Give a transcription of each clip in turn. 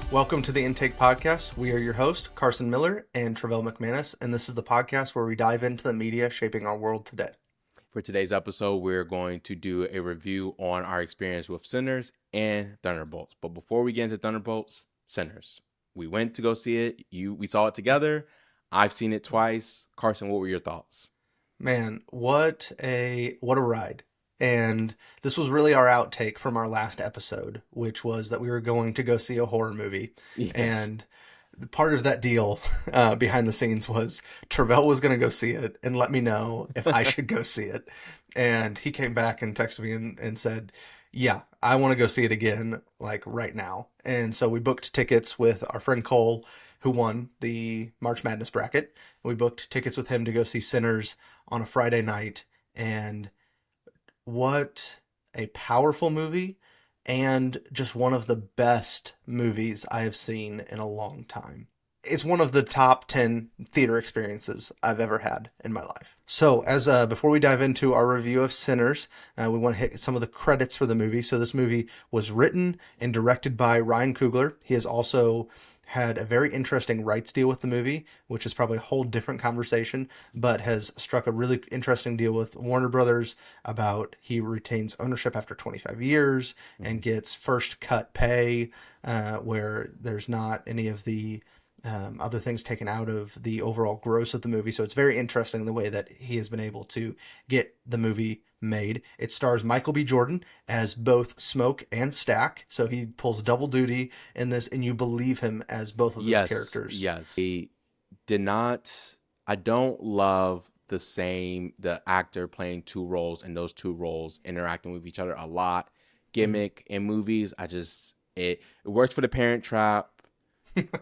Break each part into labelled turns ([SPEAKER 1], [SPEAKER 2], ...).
[SPEAKER 1] Welcome to the Intake Podcast. We are your host, Carson Miller and Travell McManus, and this is the podcast where we dive into the media shaping our world today.
[SPEAKER 2] For today's episode, we're going to do a review on our experience with Sinners and Thunderbolts. But before we get into Thunderbolts, Sinners. We went to go see it. We saw it together. I've seen it twice. Carson, what were your thoughts?
[SPEAKER 1] Man, what a ride. And this was really our outtake from our last episode, which was that we were going to go see a horror movie.
[SPEAKER 2] Yes.
[SPEAKER 1] And part of that deal behind the scenes was Travell was going to go see it and let me know if I should go see it. And he came back and texted me and said, yeah, I want to go see it again, like right now. And so we booked tickets with our friend Cole, who won the March Madness bracket. We booked tickets with him to go see Sinners on a Friday night. And what a powerful movie, and just one of the best movies I have seen in a long time. It's one of the top 10 theater experiences I've ever had in my life. So, before we dive into our review of Sinners, we want to hit some of the credits for the movie. So this movie was written and directed by Ryan Coogler. He has also had a very interesting rights deal with the movie, which is probably a whole different conversation, but has struck a really interesting deal with Warner Brothers about he retains ownership after 25 years and gets first cut pay, where there's not any of the other things taken out of the overall gross of the movie. So it's very interesting the way that he has been able to get the movie made. It stars Michael B. Jordan as both Smoke and Stack. So he pulls double duty in this, and you believe him as both of those characters.
[SPEAKER 2] Yes. I don't love the actor playing two roles and those two roles interacting with each other a lot. Gimmick in movies, it works for the Parent Trap.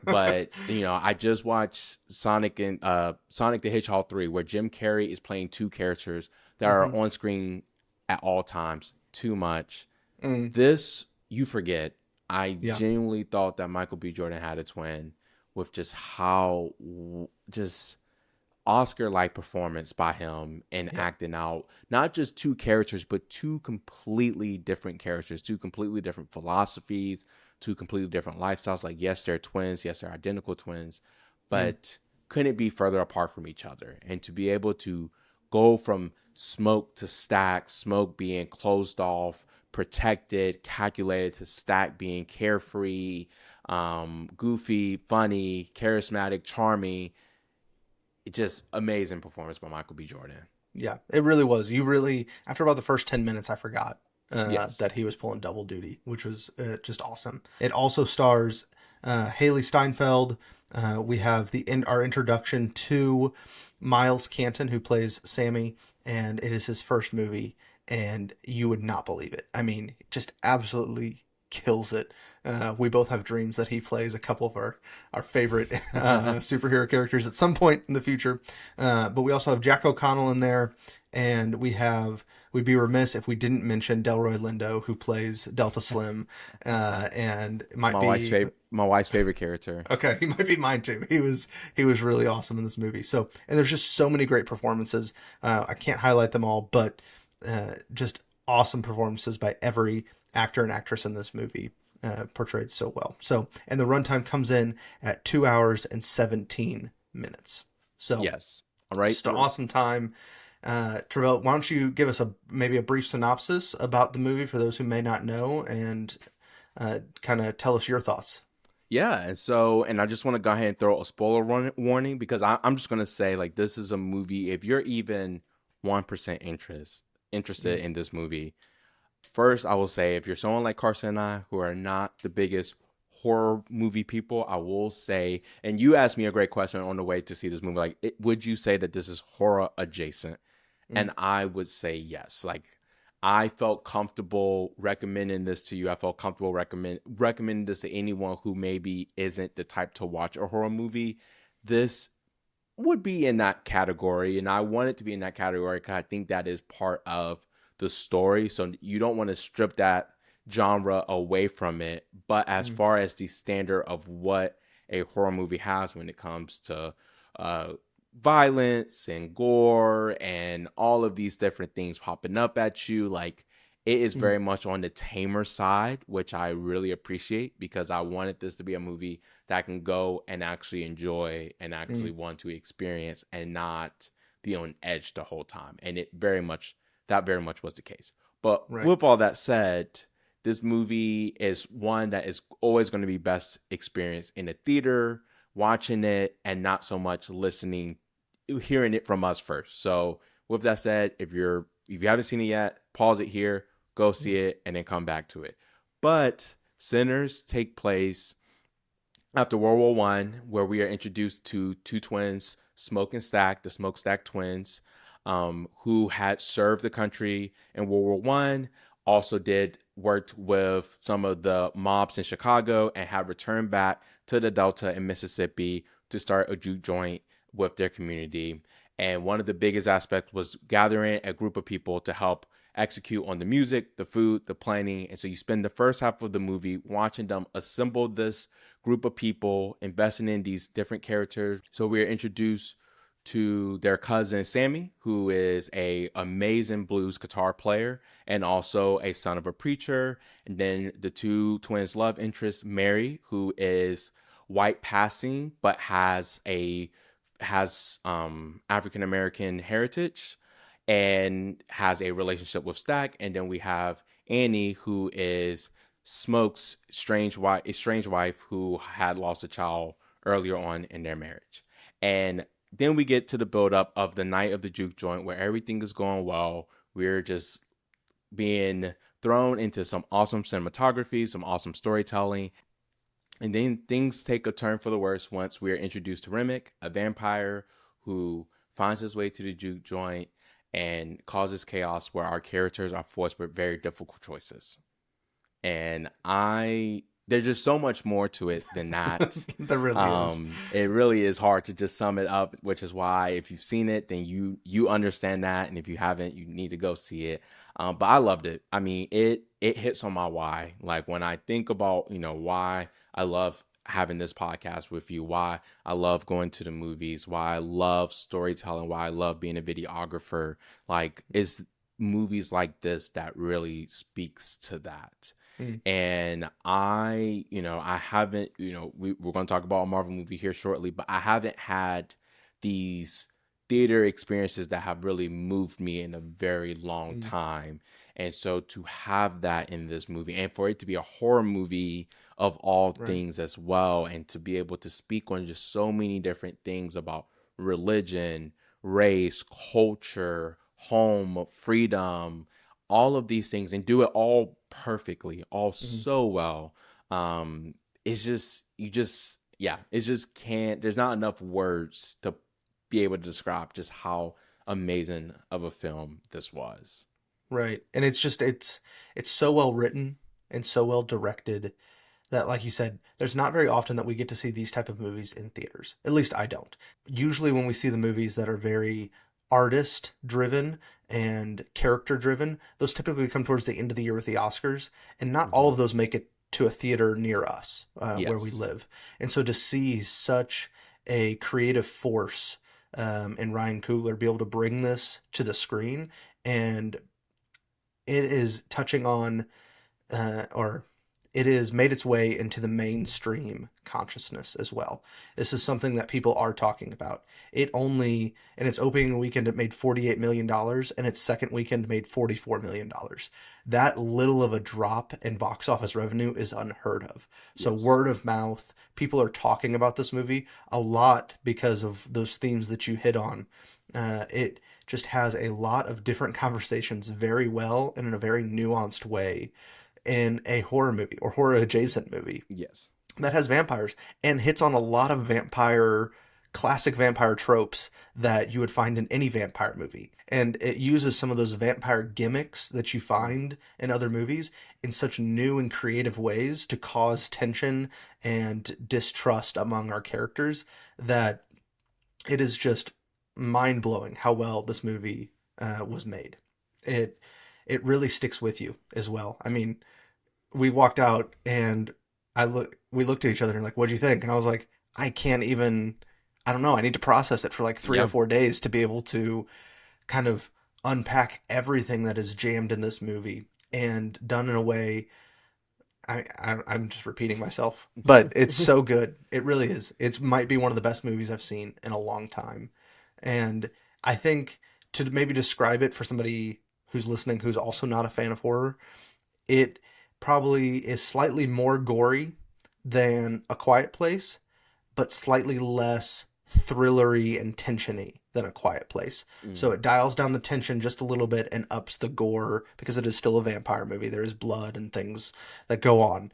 [SPEAKER 2] But I just watched Sonic the Hedgehog 3, where Jim Carrey is playing two characters that are on screen at all times. Too much. This, you forget. I genuinely thought that Michael B. Jordan had a twin with just how Oscar-like performance by him and acting out not just two characters, but two completely different characters, two completely different philosophies, two completely different lifestyles. Like, yes, they're twins. Yes, they're identical twins, but couldn't be further apart from each other. And to be able to go from Smoke to Stack, Smoke being closed off, protected, calculated, to Stack being carefree, goofy, funny, charismatic, charming. Just amazing performance by Michael B. Jordan.
[SPEAKER 1] Yeah, it really was. After about the first 10 minutes, I forgot that he was pulling double duty, which was just awesome. It also stars Haley Steinfeld. We have our introduction to Miles Canton, who plays Sammy, and it is his first movie, and you would not believe it. I mean, just absolutely kills it. We both have dreams that he plays a couple of our favorite superhero characters at some point in the future. But we also have Jack O'Connell in there, and we'd be remiss if we didn't mention Delroy Lindo, who plays Delta Slim, and my
[SPEAKER 2] wife's favorite character.
[SPEAKER 1] Okay, he might be mine too. He was really awesome in this movie. So, and there's just so many great performances. I can't highlight them all, but just awesome performances by every actor and actress in this movie. Portrayed so well. So, and the runtime comes in at 2 hours and 17 minutes. So,
[SPEAKER 2] yes, all right,
[SPEAKER 1] just an awesome time. Travell, why don't you give us maybe a brief synopsis about the movie for those who may not know, and kind of tell us your thoughts.
[SPEAKER 2] Yeah, and I just want to go ahead and throw a spoiler warning, because I'm just going to say, like, this is a movie, if you're even 1% interested in this movie. First, I will say, if you're someone like Carson and I, who are not the biggest horror movie people, I will say, and you asked me a great question on the way to see this movie, like, would you say that this is horror adjacent? And I would say yes. Like, I felt comfortable recommending this to you. I felt comfortable recommending this to anyone who maybe isn't the type to watch a horror movie. This would be in that category, and I want it to be in that category because I think that is part of the story. So you don't want to strip that genre away from it. But as far as the standard of what a horror movie has when it comes to violence and gore and all of these different things popping up at you, like, it is
[SPEAKER 1] Mm.
[SPEAKER 2] very much on the tamer side, which I really appreciate because I wanted this to be a movie that I can go and actually enjoy and actually
[SPEAKER 1] Mm.
[SPEAKER 2] want to experience and not be on edge the whole time. And it very much, that very much was the case. But
[SPEAKER 1] Right.
[SPEAKER 2] with all that said, this movie is one that is always going to be best experienced in a theater, watching it, and not so much listening, hearing it from us first. So with that said, if you haven't seen it yet, pause it here, go see
[SPEAKER 1] Mm.
[SPEAKER 2] it, and then come back to it. But Sinners take place after World War One, where we are introduced to two twins, Smoke and Stack, the Smokestack twins, who had served the country in World War One, also did worked with some of the mobs in Chicago, and had returned back to the Delta in Mississippi to start a juke joint with their community. And one of the biggest aspects was gathering a group of people to help execute on the music, the food, the planning. And so you spend the first half of the movie watching them assemble this group of people, investing in these different characters. So we are introduced to their cousin Sammy, who is a amazing blues guitar player and also a son of a preacher. And then the two twins' love interest, Mary, who is white passing but has African American heritage and has a relationship with Stack. And then we have Annie, who is Smoke's estranged wife who had lost a child earlier on in their marriage. And then we get to the build up of the night of the juke joint where everything is going well. We're just being thrown into some awesome cinematography, some awesome storytelling. And then things take a turn for the worse once we are introduced to Remick, a vampire who finds his way to the juke joint and causes chaos where our characters are forced with very difficult choices. And there's just so much more to it than that.
[SPEAKER 1] There really is.
[SPEAKER 2] It really is hard to just sum it up, which is why if you've seen it, then you understand that, and if you haven't, you need to go see it. But I loved it. I mean, it hits on my why. Like when I think about why I love having this podcast with you, why I love going to the movies, why I love storytelling, why I love being a videographer. Like it's movies like this that really speaks to that.
[SPEAKER 1] Mm.
[SPEAKER 2] And I haven't, we're going to talk about a Marvel movie here shortly, but I haven't had these theater experiences that have really moved me in a very long
[SPEAKER 1] Mm.
[SPEAKER 2] time. And so to have that in this movie and for it to be a horror movie of all
[SPEAKER 1] Right.
[SPEAKER 2] things as well, and to be able to speak on just so many different things about religion, race, culture, home, freedom, all of these things, and do it all perfectly, all
[SPEAKER 1] Mm.
[SPEAKER 2] so well. It's just yeah, it's just can't. There's not enough words to be able to describe just how amazing of a film this was.
[SPEAKER 1] Right. And it's so well written and so well directed that, like you said, there's not very often that we get to see these type of movies in theaters. At least I don't. Usually when we see the movies that are very artist driven and character driven, those typically come towards the end of the year with the Oscars, and not all
[SPEAKER 2] Hmm.
[SPEAKER 1] of those make it to a theater near us, where we
[SPEAKER 2] Yes.
[SPEAKER 1] live. And so to see such a creative force, in Ryan Coogler be able to bring this to the screen, and it is touching on, or it has made its way into the mainstream consciousness as well. This is something that people are talking about. It only, in its opening weekend, it made $48 million, dollars, and its second weekend made $44 million. Dollars. That little of a drop in box office revenue is unheard of. So,
[SPEAKER 2] Yes.
[SPEAKER 1] word of mouth, people are talking about this movie a lot because of those themes that you hit on. It just has a lot of different conversations very well and in a very nuanced way in a horror movie or horror adjacent movie
[SPEAKER 2] Yes.
[SPEAKER 1] that has vampires and hits on a lot of classic vampire tropes that you would find in any vampire movie. And it uses some of those vampire gimmicks that you find in other movies in such new and creative ways to cause tension and distrust among our characters that it is just mind blowing how well this movie was made. It it really sticks with you as well. I mean, we walked out and we looked at each other and like, what'd you think? And I was like, I can't even, I don't know. I need to process it for like 3 or 4 days to be able to kind of unpack everything that is jammed in this movie. and done in a way. I'm just repeating myself, but it's so good. It really is. It might be one of the best movies I've seen in a long time, and I think to maybe describe it for somebody who's listening who's also not a fan of horror, it probably is slightly more gory than A Quiet Place, but slightly less thrillery and tensiony than A Quiet Place. So
[SPEAKER 2] Mm,
[SPEAKER 1] it dials down the tension just a little bit and ups the gore because it is still a vampire movie. There is blood and things that go on,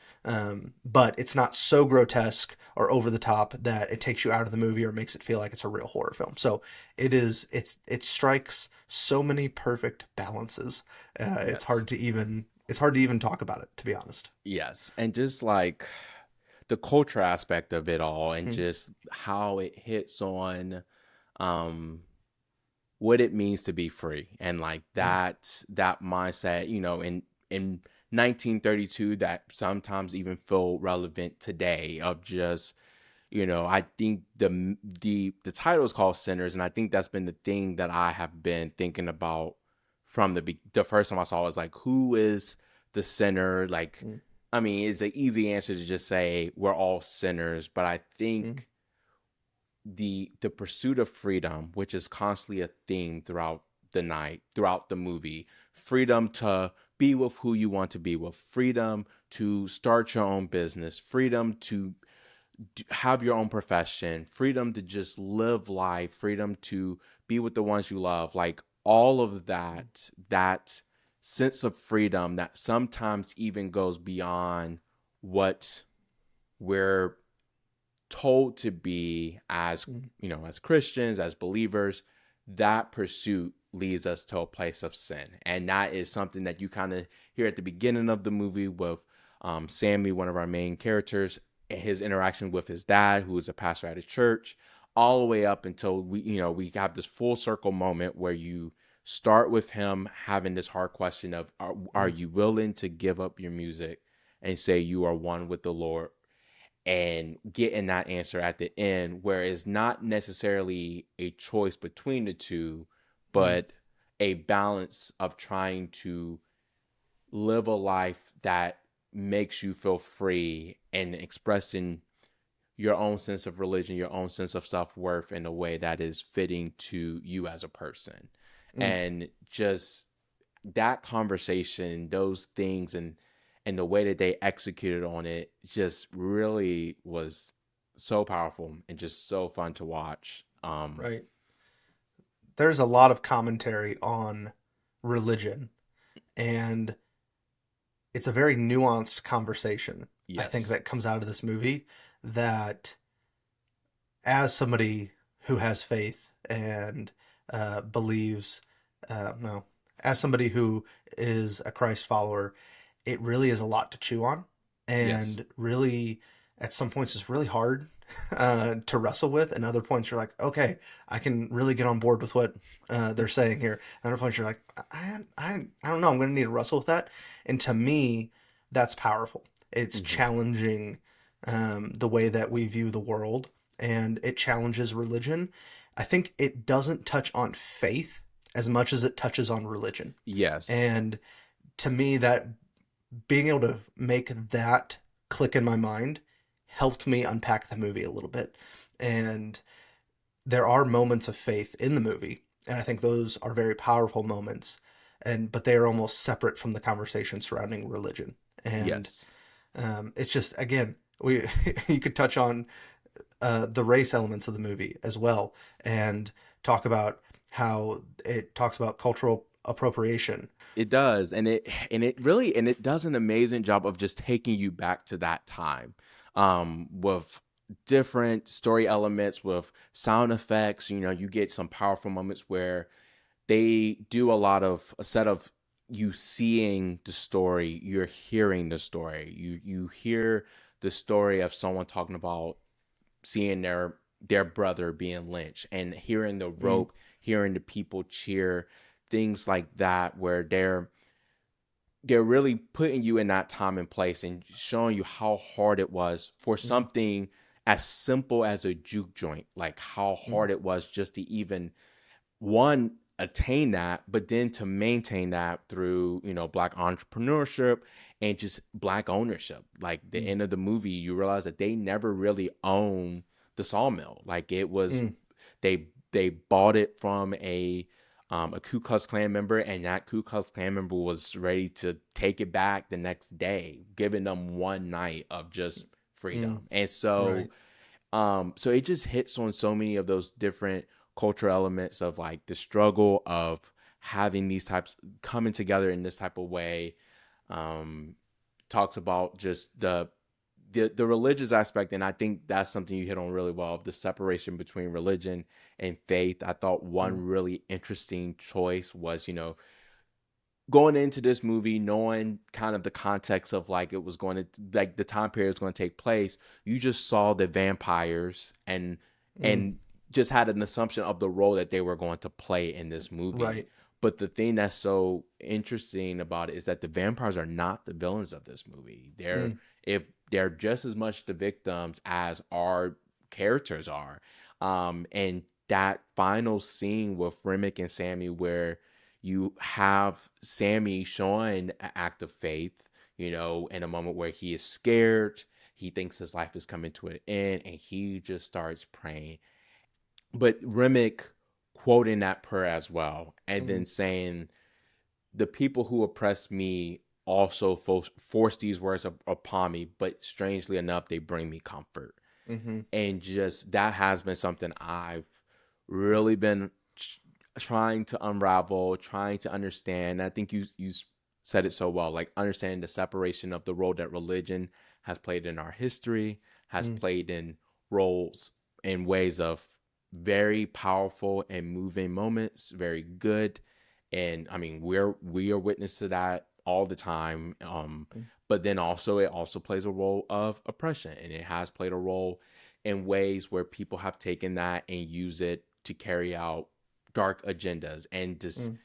[SPEAKER 1] but it's not so grotesque or over the top that it takes you out of the movie or makes it feel like it's a real horror film. So it is. It strikes so many perfect balances.
[SPEAKER 2] yes.
[SPEAKER 1] It's hard to even talk about it, to be honest.
[SPEAKER 2] Yes. And just like the culture aspect of it all and
[SPEAKER 1] Mm,
[SPEAKER 2] just how it hits on um what it means to be free and like
[SPEAKER 1] mm,
[SPEAKER 2] that mindset, in 1932 that sometimes even feel relevant today of just, I think the title is called Sinners, and I think that's been the thing that I have been thinking about from the first time I saw it, was like, who is the sinner? Like,
[SPEAKER 1] mm,
[SPEAKER 2] I mean, it's an easy answer to just say we're all sinners, but I
[SPEAKER 1] mm,
[SPEAKER 2] think the pursuit of freedom, which is constantly a theme throughout the night, throughout the movie, freedom to be with who you want to be with, freedom to start your own business, freedom to have your own profession, freedom to just live life, freedom to be with the ones you love, like all of that sense of freedom that sometimes even goes beyond what we're told to be as,
[SPEAKER 1] mm,
[SPEAKER 2] as Christians, as believers. That pursuit leads us to a place of sin, and that is something that you kind of hear at the beginning of the movie with Sammy, one of our main characters, his interaction with his dad, who is a pastor at a church, all the way up until we have this full circle moment where you start with him having this hard question of, are
[SPEAKER 1] mm,
[SPEAKER 2] you willing to give up your music and say you are one with the Lord, and getting that answer at the end, where it's not necessarily a choice between the two,
[SPEAKER 1] mm,
[SPEAKER 2] but a balance of trying to live a life that makes you feel free and expressing your own sense of religion, your own sense of self-worth in a way that is fitting to you as a person.
[SPEAKER 1] mm.
[SPEAKER 2] And just that conversation, those things, and the way that they executed on it just really was so powerful and just so fun to watch.
[SPEAKER 1] Right. There's a lot of commentary on religion, and it's a very nuanced conversation, I think,
[SPEAKER 2] Yes.
[SPEAKER 1] that comes out of this movie that as somebody who has faith and believes, no, as somebody who is a Christ follower, it really is a lot to chew on,
[SPEAKER 2] Yes.
[SPEAKER 1] and really, at some points, it's really hard to wrestle with, and other points you're like, okay, I can really get on board with what they're saying here. And other points you're like, I don't know, I'm going to need to wrestle with that. And to me, that's powerful. It's
[SPEAKER 2] Hmm.
[SPEAKER 1] challenging the way that we view the world, and it challenges religion. I think it doesn't touch on faith as much as it touches on religion.
[SPEAKER 2] Yes.
[SPEAKER 1] And to me, that being able to make that click in my mind helped me unpack the movie a little bit. And there are moments of faith in the movie, and I think those are very powerful moments. And but they are almost separate from the conversation surrounding religion. And
[SPEAKER 2] Yes.
[SPEAKER 1] it's just again, we you could touch on the race elements of the movie as well, and talk about how it talks about cultural appropriation.
[SPEAKER 2] It does, and it does an amazing job of just taking you back to that time, with different story elements, with sound effects. You get some powerful moments where they do a set of you seeing the story, you're hearing the story. You hear the story of someone talking about seeing their brother being lynched, and hearing the
[SPEAKER 1] Mm,
[SPEAKER 2] rope, hearing the people cheer, things like that, where they're really putting you in that time and place and showing you how hard it was for
[SPEAKER 1] mm,
[SPEAKER 2] something as simple as a juke joint, like how
[SPEAKER 1] mm,
[SPEAKER 2] hard it was just to even, one, attain that, but then to maintain that through, Black entrepreneurship and just Black ownership. Like the
[SPEAKER 1] Mm.
[SPEAKER 2] end of the movie, you realize that they never really owned the sawmill. Like it was,
[SPEAKER 1] Mm.
[SPEAKER 2] they bought it from a Ku Klux Klan member, and that Ku Klux Klan member was ready to take it back the next day, giving them one night of just
[SPEAKER 1] Mm.
[SPEAKER 2] freedom. And so
[SPEAKER 1] Right.
[SPEAKER 2] so it just hits on so many of those different cultural elements of like the struggle of having these types coming together in this type of way. Um, Talks about just the religious aspect, and I think that's something you hit on really well, of the separation between religion and faith. I thought
[SPEAKER 1] Mm.
[SPEAKER 2] one really interesting choice was, going into this movie knowing kind of the context of like it was going to, like the time period was going to take place, you just saw the vampires
[SPEAKER 1] Mm.
[SPEAKER 2] and just had an assumption of the role that they were going to play in this movie.
[SPEAKER 1] Right.
[SPEAKER 2] But the thing that's so interesting about it is that the vampires are not the villains of this movie.
[SPEAKER 1] Mm.
[SPEAKER 2] If they're just as much the victims as our characters are. And that final scene with Remick and Sammy, where you have Sammy showing an act of faith, in a moment where he is scared, he thinks his life is coming to an end, and he just starts praying. But Remick quoting that prayer as well, and
[SPEAKER 1] Mm.
[SPEAKER 2] then saying, "The people who oppress me also force these words upon me, but strangely enough, they bring me comfort."
[SPEAKER 1] Mm-hmm.
[SPEAKER 2] And just that has been something I've really been trying to unravel, trying to understand. I think you said it so well, like understanding the separation of the role that religion has played in our history, has
[SPEAKER 1] Mm.
[SPEAKER 2] played in roles in ways of very powerful and moving moments, very good. And I mean, we are witness to that all the time.
[SPEAKER 1] Mm.
[SPEAKER 2] But then also it also plays a role of oppression, and it has played a role in ways where people have taken that and use it to carry out dark agendas.
[SPEAKER 1] Mm.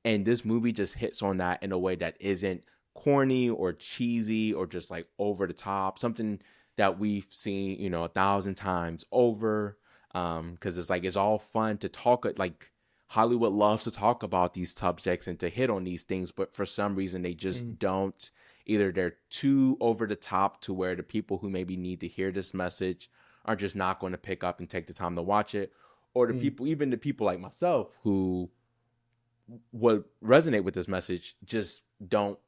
[SPEAKER 2] And this movie just hits on that in a way that isn't corny or cheesy or just like over the top, something that we've seen, 1,000 times over. Because it's like it's all fun to talk, like Hollywood loves to talk about these subjects and to hit on these things, but for some reason they
[SPEAKER 1] Mm.
[SPEAKER 2] just don't. Either they're too over the top to where the people who maybe need to hear this message are just not going to pick up and take the time to watch it, or
[SPEAKER 1] Mm.
[SPEAKER 2] even the people like myself who would resonate with this message just don't,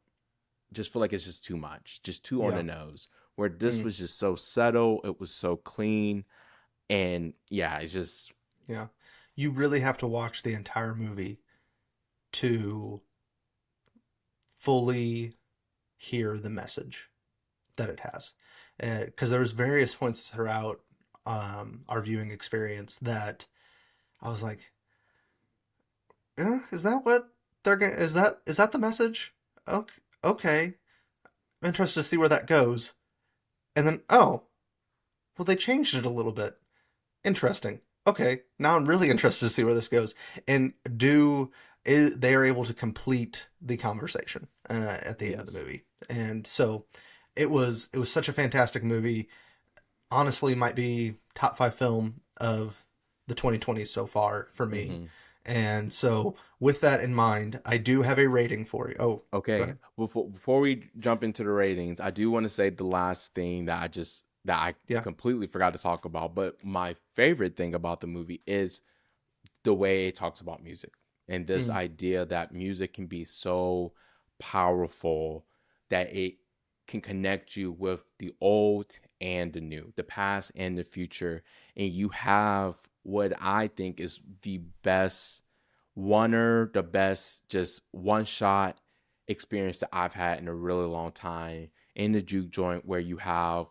[SPEAKER 2] just feel like it's just too much, just too on the
[SPEAKER 1] Yeah.
[SPEAKER 2] nose. Where this
[SPEAKER 1] Mm.
[SPEAKER 2] was just so subtle, it was so clean, and yeah, it's just
[SPEAKER 1] Yeah. You really have to watch the entire movie to fully hear the message that it has. Because there's various points throughout our viewing experience that I was like, is that what they're gonna? Is that the message? Okay, okay. I'm interested to see where that goes. And then, oh, well, they changed it a little bit. Interesting. Okay, now I'm really interested to see where this goes. And they are able to complete the conversation at the end of the
[SPEAKER 2] yes.
[SPEAKER 1] movie. And so it was such a fantastic movie. Honestly, might be top 5 film of the 2020s so far for me.
[SPEAKER 2] Hmm.
[SPEAKER 1] And so with that in mind, I do have a rating for you. Oh, go
[SPEAKER 2] Okay.
[SPEAKER 1] ahead.
[SPEAKER 2] Before we jump into the ratings, I do want to say the last thing that I
[SPEAKER 1] Yeah.
[SPEAKER 2] completely forgot to talk about, but my favorite thing about the movie is the way it talks about music, and this
[SPEAKER 1] Mm.
[SPEAKER 2] idea that music can be so powerful that it can connect you with the old and the new, the past and the future. And you have what I think is the best just one shot experience that I've had in a really long time in the juke joint, where you have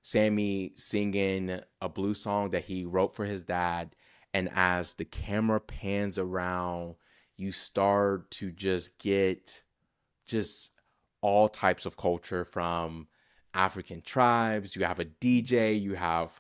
[SPEAKER 2] Sammy singing a blues song that he wrote for his dad. And as the camera pans around, you start to just get just all types of culture from African tribes. You have a DJ, you have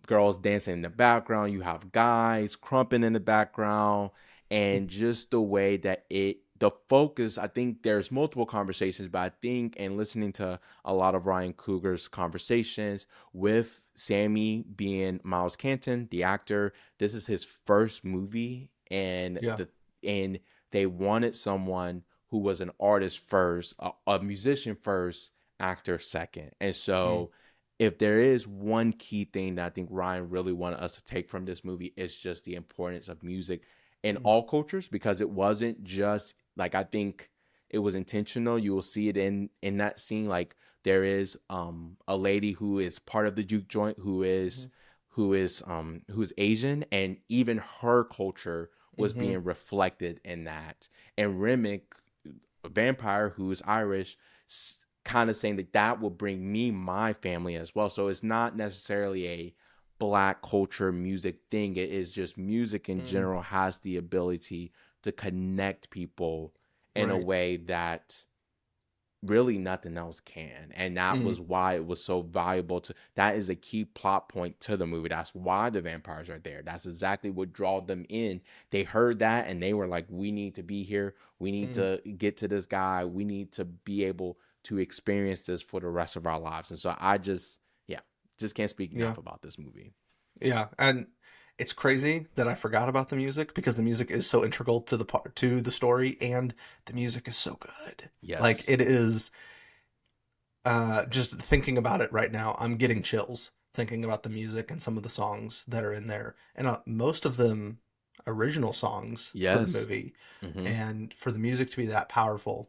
[SPEAKER 2] girls dancing in the background, you have guys crumping in the background, and just the way that the focus, I think there's multiple conversations, but I think, and listening to a lot of Ryan Coogler's conversations with Sammy being Miles Canton, the actor, this is his first movie and
[SPEAKER 1] Yeah.
[SPEAKER 2] and they wanted someone who was an artist first, a musician first, actor second. And
[SPEAKER 1] Mm,
[SPEAKER 2] so if there is one key thing that I think Ryan really wanted us to take from this movie, it's just the importance of music in
[SPEAKER 1] mm,
[SPEAKER 2] all cultures, because it wasn't just like, I think it was intentional. You will see it in that scene. Like, there is a lady who is part of the juke joint
[SPEAKER 1] mhm,
[SPEAKER 2] who's Asian, and even her culture was
[SPEAKER 1] mhm,
[SPEAKER 2] being reflected in that. And Remick, a vampire who's Irish, kind of saying that that will bring me my family as well. So it's not necessarily a black culture music thing. It is just music in
[SPEAKER 1] mm,
[SPEAKER 2] general has the ability to connect people in a
[SPEAKER 1] right.
[SPEAKER 2] way that really nothing else can. And that
[SPEAKER 1] Mm,
[SPEAKER 2] was why it was so valuable to, that is a key plot point to the movie. That's why the vampires are there. That's exactly what drew them in. They heard that and they were like, we need to be here, we need
[SPEAKER 1] mm,
[SPEAKER 2] to get to this guy, we need to be able to experience this for the rest of our lives. And so I just, yeah, just can't speak
[SPEAKER 1] yeah.
[SPEAKER 2] enough about this movie.
[SPEAKER 1] Yeah. And it's crazy that I forgot about the music because the music is so integral to the part to the story, and the music is so good. Like
[SPEAKER 2] Yes.
[SPEAKER 1] it is. Just thinking about it right now, I'm getting chills thinking about the music and some of the songs that are in there, and most of them original songs for the
[SPEAKER 2] Yes.
[SPEAKER 1] movie.
[SPEAKER 2] Hmm.
[SPEAKER 1] And for the music to be that powerful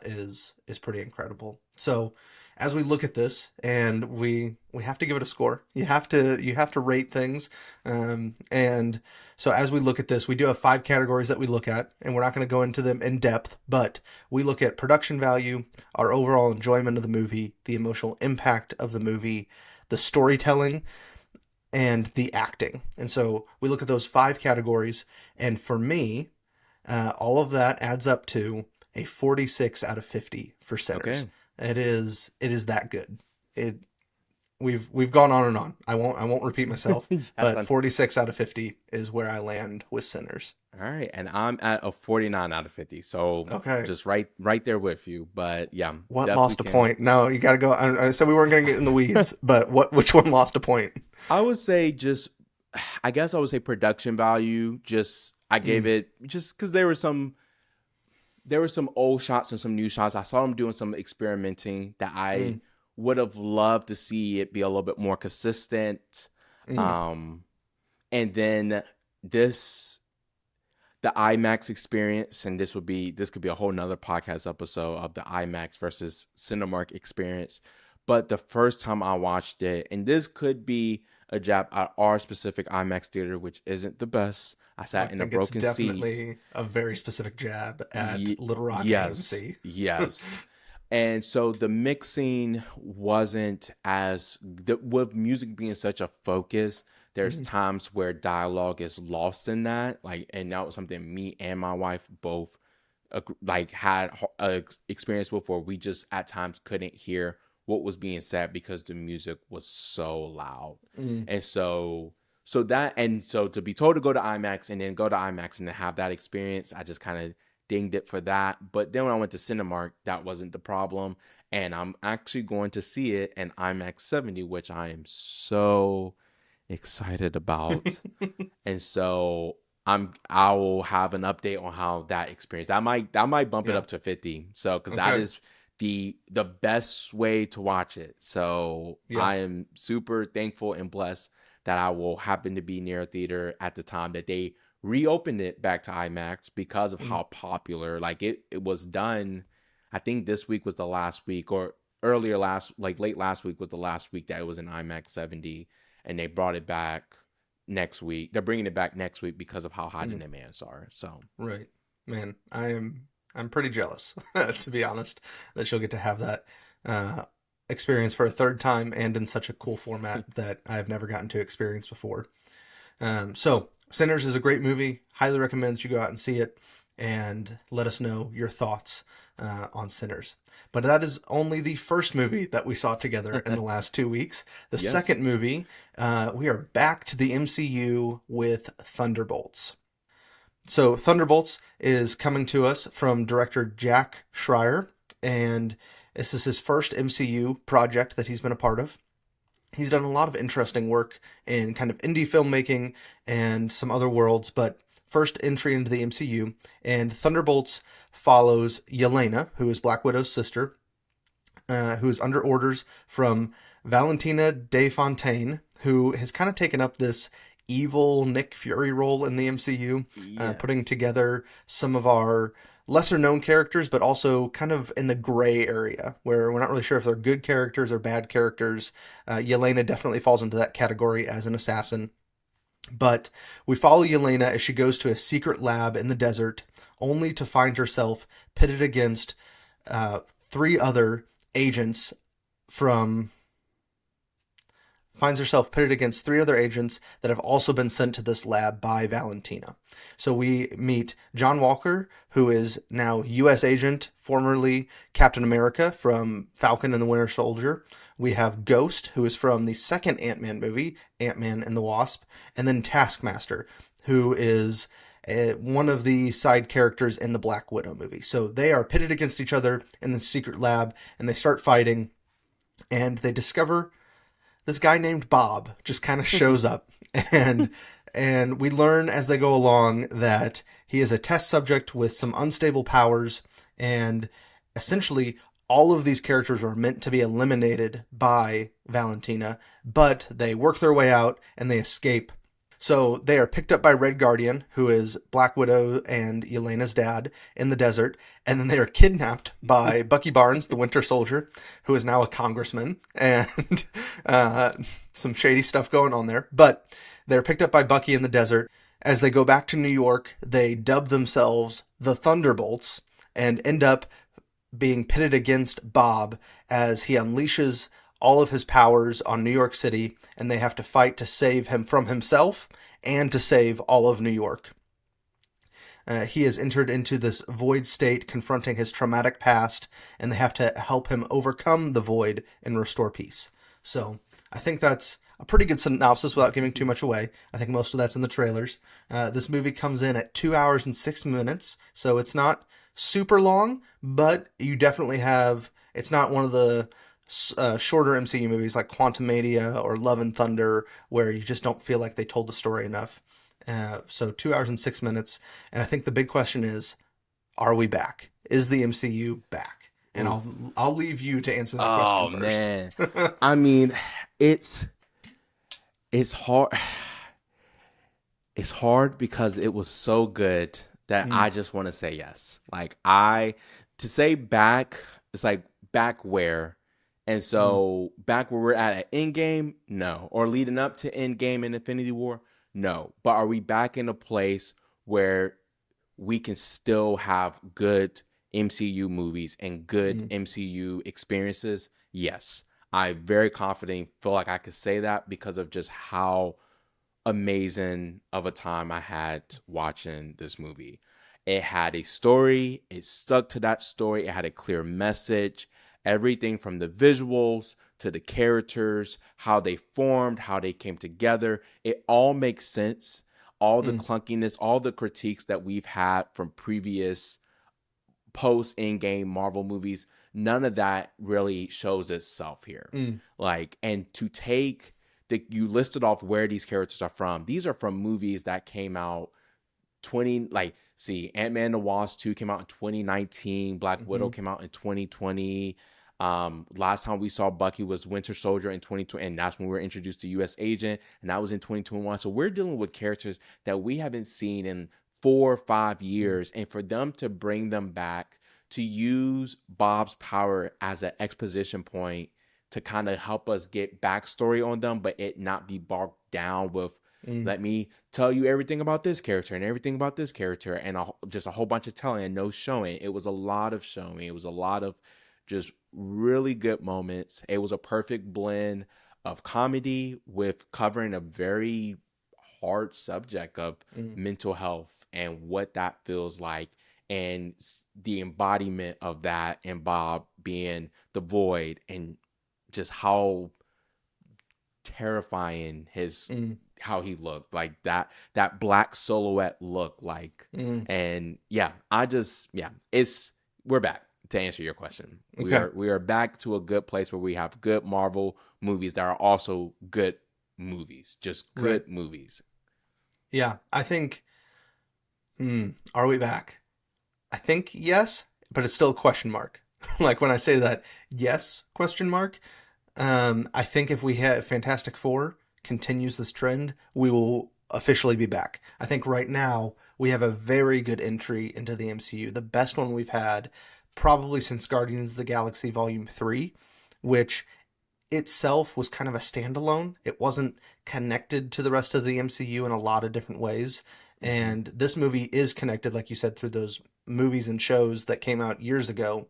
[SPEAKER 1] is pretty incredible. So as we look at this, and we have to give it a score. You have to rate things, and so as we look at this, we do have 5 categories that we look at, and we're not going to go into them in depth, but we look at production value, our overall enjoyment of the movie, the emotional impact of the movie, the storytelling, and the acting. And so we look at those 5 categories, and for me, all of that adds up to a 46 out of 50 for Sinners.
[SPEAKER 2] Okay.
[SPEAKER 1] It is that good. It we've gone on and on. I won't repeat myself,
[SPEAKER 2] Yes.
[SPEAKER 1] but 46 out of 50 is where I land with Sinners.
[SPEAKER 2] All right, and I'm at a 49 out of 50. So
[SPEAKER 1] Okay.
[SPEAKER 2] just right there with you. But yeah,
[SPEAKER 1] What
[SPEAKER 2] definitely
[SPEAKER 1] lost a
[SPEAKER 2] can.
[SPEAKER 1] point? No, you got to go. I said we weren't going to get in the weeds, but which one lost a point?
[SPEAKER 2] I would say just, I guess I would say production value. Just I gave
[SPEAKER 1] Mm,
[SPEAKER 2] it just because there were some old shots and some new shots. I saw them doing some experimenting that I
[SPEAKER 1] mm,
[SPEAKER 2] would have loved to see it be a little bit more consistent.
[SPEAKER 1] mm,
[SPEAKER 2] Um, and then this the IMAX experience, and this could be a whole nother podcast episode of the IMAX versus Cinemark experience. But the first time I watched it, and this could be a jab at our specific IMAX theater, which isn't the best. I
[SPEAKER 1] I
[SPEAKER 2] sat in a
[SPEAKER 1] think it's
[SPEAKER 2] broken seat.
[SPEAKER 1] definitely a very specific jab at Little Rock
[SPEAKER 2] Yes,
[SPEAKER 1] AMC.
[SPEAKER 2] yes. And so the mixing wasn't with music being such a focus. There's
[SPEAKER 1] Mm,
[SPEAKER 2] times where dialogue is lost in that, like, and that was something me and my wife both like had experience with, where we just at times couldn't hear what was being said because the music was so loud.
[SPEAKER 1] mm,
[SPEAKER 2] And so to be told to go to IMAX and then go to IMAX and to have that experience, I just kind of dinged it for that. But then when I went to Cinemark, that wasn't the problem. And I'm actually going to see it in IMAX 70, which I am so excited about. And so I will have an update on how that experience. That might bump it
[SPEAKER 1] yeah.
[SPEAKER 2] up to 50. So because that
[SPEAKER 1] Okay.
[SPEAKER 2] is the best way to watch it. So
[SPEAKER 1] Yeah.
[SPEAKER 2] I am super thankful and blessed that I will happen to be near a theater at the time that they reopened it back to IMAX, because of
[SPEAKER 1] Mm,
[SPEAKER 2] how popular, like, it was done. I think this week was the last week, or earlier last, like late last week was the last week that it was in IMAX 70, and they brought it back next week. They're bringing it back next week because of how high the
[SPEAKER 1] mm,
[SPEAKER 2] demands are. So
[SPEAKER 1] right. Man, I'm pretty jealous, to be honest, that you'll get to have that uh, experience for a third time and in such a cool format that I've never gotten to experience before. So, Sinners is a great movie. Highly recommend that you go out and see it and let us know your thoughts on Sinners. But that is only the first movie that we saw together in the last 2 weeks. The
[SPEAKER 2] yes,
[SPEAKER 1] second movie, we are back to the MCU with Thunderbolts. So, Thunderbolts is coming to us from director Jack Schreier, and this is his first MCU project that he's been a part of. He's done a lot of interesting work in kind of indie filmmaking and some other worlds, but first entry into the MCU, and Thunderbolts follows Yelena, who is Black Widow's sister, who is under orders from Valentina De Fontaine, who has kind of taken up this evil Nick Fury role in the MCU, putting
[SPEAKER 2] Yes.
[SPEAKER 1] together some of our lesser known characters, but also kind of in the gray area where we're not really sure if they're good characters or bad characters. Yelena definitely falls into that category as an assassin. But we follow Yelena as she goes to a secret lab in the desert, only to find herself pitted against three other agents from finds herself pitted against three other agents that have also been sent to this lab by Valentina. So we meet John Walker, who is now U.S. agent, formerly Captain America from Falcon and the Winter Soldier. We have Ghost, who is from the second Ant-Man movie, Ant-Man and the Wasp, and then Taskmaster, who is one of the side characters in the Black Widow movie. So they are pitted against each other in the secret lab, and they start fighting, and they discover this guy named Bob just kind of shows up, and we learn as they go along that he is a test subject with some unstable powers, and essentially all of these characters are meant to be eliminated by Valentina, but they work their way out and they escape. So they are picked up by Red Guardian, who is Black Widow and Yelena's dad, in the desert, and then they are kidnapped by Bucky Barnes, the Winter Soldier, who is now a congressman, and some shady stuff going on there. But they're picked up by Bucky in the desert. As they go back to New York, they dub themselves the Thunderbolts and end up being pitted against Bob as he unleashes all of his powers on New York City, and they have to fight to save him from himself and to save all of New York. He has entered into this void state, confronting his traumatic past, and they have to help him overcome the void and restore peace. So I think that's a pretty good synopsis without giving too much away. I think most of that's in the trailers. This movie comes in at 2 hours and 6 minutes, so it's not super long, but you definitely have. It's not one of the shorter MCU movies like Quantumania or Love and Thunder, where you just don't feel like they told the story enough. So 2 hours and 6 minutes, and I think the big question is, are we back? Is the MCU back? And I'll leave you to answer that
[SPEAKER 2] Oh
[SPEAKER 1] question first.
[SPEAKER 2] man. I mean, it's hard. It's hard because it was so good that I just want to say yes. Like to say back, it's like back where. And so back where we're at Endgame, no. Or leading up to Endgame and Infinity War, no. But are we back in a place where we can still have good MCU movies and good MCU experiences? Yes. I very confident feel like I could say that because of just how amazing of a time I had watching this movie. It had a story, it stuck to that story, it had a clear message. Everything from the visuals to the characters, how they formed, how they came together, it all makes sense. All the clunkiness, all the critiques that we've had from previous post-Endgame Marvel movies, none of that really shows itself here. Like, and to take you listed off where these characters are from. These are from movies that came out Ant-Man and the Wasp 2 came out in 2019. Black Widow came out in 2020. Last time we saw Bucky was Winter Soldier in 2020, and that's when we were introduced to U.S. Agent, and that was in 2021. So we're dealing with characters that we haven't seen in 4 or 5 years, and for them to bring them back, to use Bob's power as an exposition point to kind of help us get backstory on them, but it not be bogged down with let me tell you everything about this character and everything about this character and just a whole bunch of telling and no showing. It was a lot of showing. It was a lot of just really good moments. It was a perfect blend of comedy with covering a very hard subject of mental health and what that feels like, and the embodiment of that, and Bob being the void, and just how terrifying how he looked, like that black silhouette look like. And we're back to answer your question.
[SPEAKER 1] Okay.
[SPEAKER 2] We are back to a good place where we have good Marvel movies that are also good movies, just good movies.
[SPEAKER 1] Yeah, I think Are we back? I think yes, but it's still a question mark. Like when I say that, yes, question mark. I think if we have Fantastic Four continues this trend, we will officially be back. I think right now we have a very good entry into the MCU, the best one we've had probably since Guardians of the Galaxy Volume 3, which itself was kind of a standalone. It wasn't connected to the rest of the MCU in a lot of different ways.
[SPEAKER 2] Hmm.
[SPEAKER 1] And this movie is connected, like you said, through those movies and shows that came out years ago.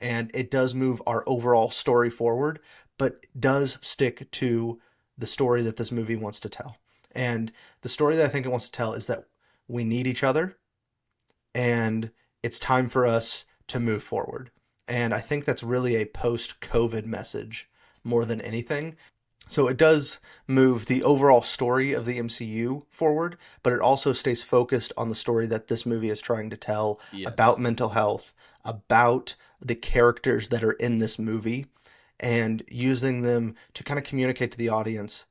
[SPEAKER 1] And it does move our overall story forward, but does stick to the story that this movie wants to tell. And the story that I think it wants to tell is that we need each other and it's time for us to move forward. And I think that's really a post COVID message more than anything. So it does move the overall story of the MCU forward, but it also stays focused on the story that this movie is trying to tell about
[SPEAKER 2] Yes.
[SPEAKER 1] mental health, about the characters that are in this movie, and using them to kind of communicate to the audience,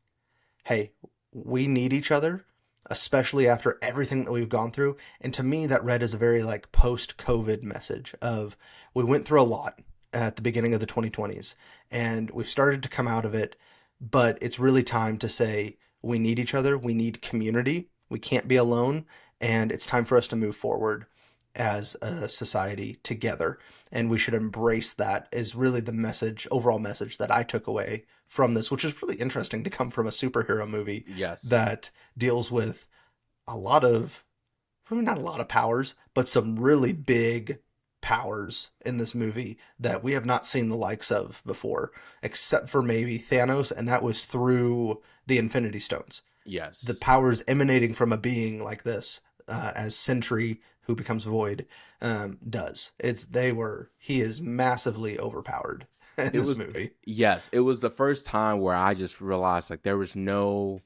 [SPEAKER 1] hey, we need each other, especially after everything that we've gone through. And to me, that read as a very like post COVID message of we went through a lot at the beginning of the 2020s and we've started to come out of it, but it's really time to say we need each other, we need community, we can't be alone, and it's time for us to move forward as a society together. And we should embrace that is really the message, overall message that I took away from this, which is really interesting to come from a superhero movie
[SPEAKER 2] Yes.
[SPEAKER 1] that deals with a lot of, well, not a lot of powers, but some really big powers in this movie that we have not seen the likes of before, except for maybe Thanos, and that was through the Infinity Stones. The
[SPEAKER 2] Yes.
[SPEAKER 1] powers emanating from a being like this, as Sentry, who becomes Void, does. He is massively overpowered in
[SPEAKER 2] It
[SPEAKER 1] this
[SPEAKER 2] was
[SPEAKER 1] movie.
[SPEAKER 2] yes, it was the first time where I just realized like there was no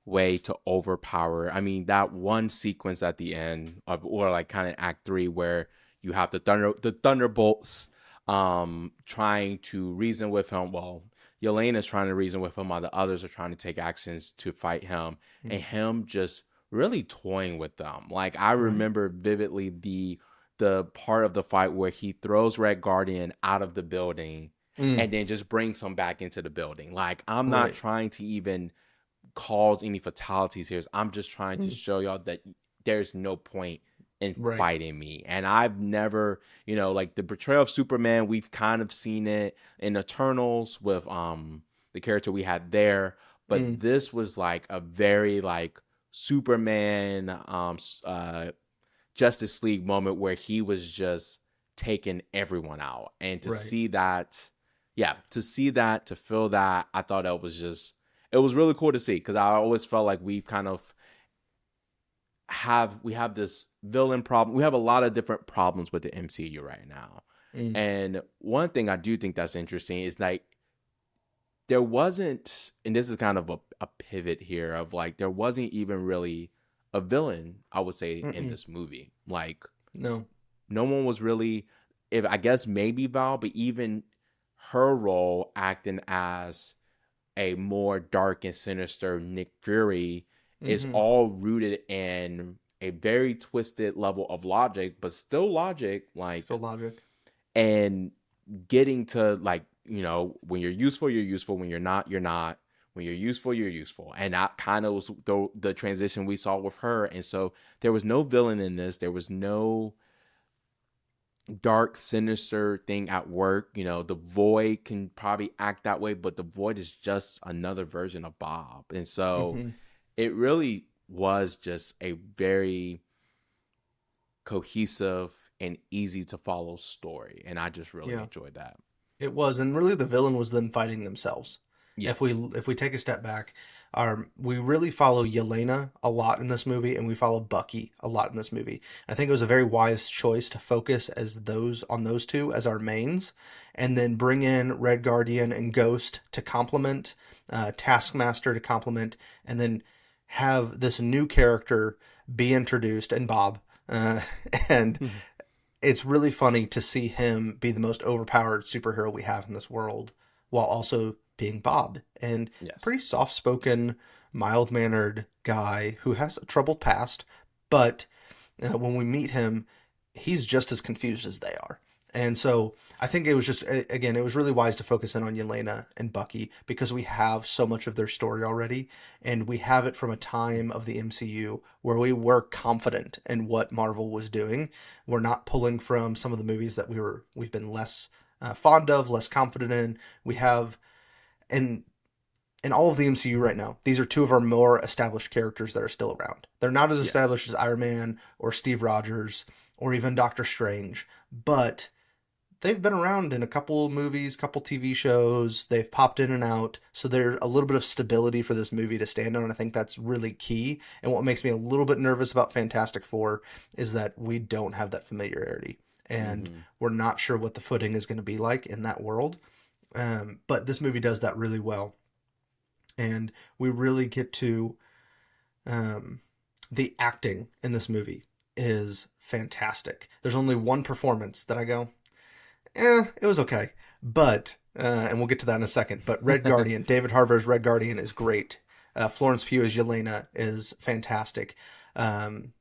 [SPEAKER 2] way to overpower. I mean, that one sequence at the end of or like kind of act 3 where you have the Thunderbolts trying to reason with him. Well, Yelena's trying to reason with him while the others are trying to take actions to fight him and
[SPEAKER 1] Mm,
[SPEAKER 2] him just really toying with them. Like I
[SPEAKER 1] right.
[SPEAKER 2] remember vividly the part of the fight where he throws Red Guardian out of the building
[SPEAKER 1] Mm,
[SPEAKER 2] and then just brings him back into the building. Like I'm not
[SPEAKER 1] right.
[SPEAKER 2] trying to even cause any fatalities here. I'm just trying to
[SPEAKER 1] Mm,
[SPEAKER 2] show y'all that there's no point in
[SPEAKER 1] right.
[SPEAKER 2] fighting me. And I've never, like the betrayal of Superman, we've kind of seen it in Eternals with the character we had there, but
[SPEAKER 1] Mm,
[SPEAKER 2] this was like a very like Superman Justice League moment where he was just taking everyone out. And to
[SPEAKER 1] right.
[SPEAKER 2] see that, yeah, to see that, to feel that, I thought that was just, it was really cool to see because I always felt like we've kind of we have this villain problem. We have a lot of different problems with the MCU right now.
[SPEAKER 1] Mm,
[SPEAKER 2] And one thing I do think that's interesting is like there wasn't, and this is kind of a pivot here of like there wasn't even really a villain, I would say, in
[SPEAKER 1] mm-mm.
[SPEAKER 2] this movie. Like
[SPEAKER 1] No.
[SPEAKER 2] no one was really, if I guess maybe Val, but even her role acting as a more dark and sinister Nick Fury is
[SPEAKER 1] Mm-hmm.
[SPEAKER 2] all rooted in a very twisted level of logic, but still logic, like,
[SPEAKER 1] Still logic.
[SPEAKER 2] and getting to like, when you're useful, you're useful. When you're not, you're not. When you're useful, you're useful. And that kind of was the transition we saw with her. And so there was no villain in this. There was no dark, sinister thing at work. The Void can probably act that way, but the Void is just another version of Bob. And so
[SPEAKER 1] Mm-hmm.
[SPEAKER 2] it really was just a very cohesive and easy to follow story. And I just really
[SPEAKER 1] Yeah.
[SPEAKER 2] enjoyed that.
[SPEAKER 1] It was, and really the villain was them fighting themselves.
[SPEAKER 2] Yes.
[SPEAKER 1] If we take a step back, we really follow Yelena a lot in this movie, and we follow Bucky a lot in this movie. I think it was a very wise choice to focus as those on those two as our mains, and then bring in Red Guardian and Ghost to complement, Taskmaster to complement, and then have this new character be introduced, and Bob, uh, and it's really funny to see him be the most overpowered superhero we have in this world while also being Bob and a
[SPEAKER 2] Yes.
[SPEAKER 1] pretty soft spoken, mild mannered guy who has a troubled past, but when we meet him, he's just as confused as they are. And so I think it was just, again, it was really wise to focus in on Yelena and Bucky because we have so much of their story already. And we have it from a time of the MCU where we were confident in what Marvel was doing. We're not pulling from some of the movies that we've been less fond of, less confident in. We have, and in all of the MCU right now, these are two of our more established characters that are still around. They're not as
[SPEAKER 2] Yes.
[SPEAKER 1] established as Iron Man or Steve Rogers or even Doctor Strange, but they've been around in a couple movies, couple TV shows. They've popped in and out, so there's a little bit of stability for this movie to stand on. And I think that's really key. And what makes me a little bit nervous about Fantastic Four is that we don't have that familiarity, and
[SPEAKER 2] Hmm.
[SPEAKER 1] we're not sure what the footing is going to be like in that world. But this movie does that really well, and we really get to um, the acting in this movie is fantastic. There's only one performance that I go, it was okay. But, and we'll get to that in a second, but Red Guardian, David Harbour's Red Guardian is great. Florence Pugh as Yelena is fantastic. Um,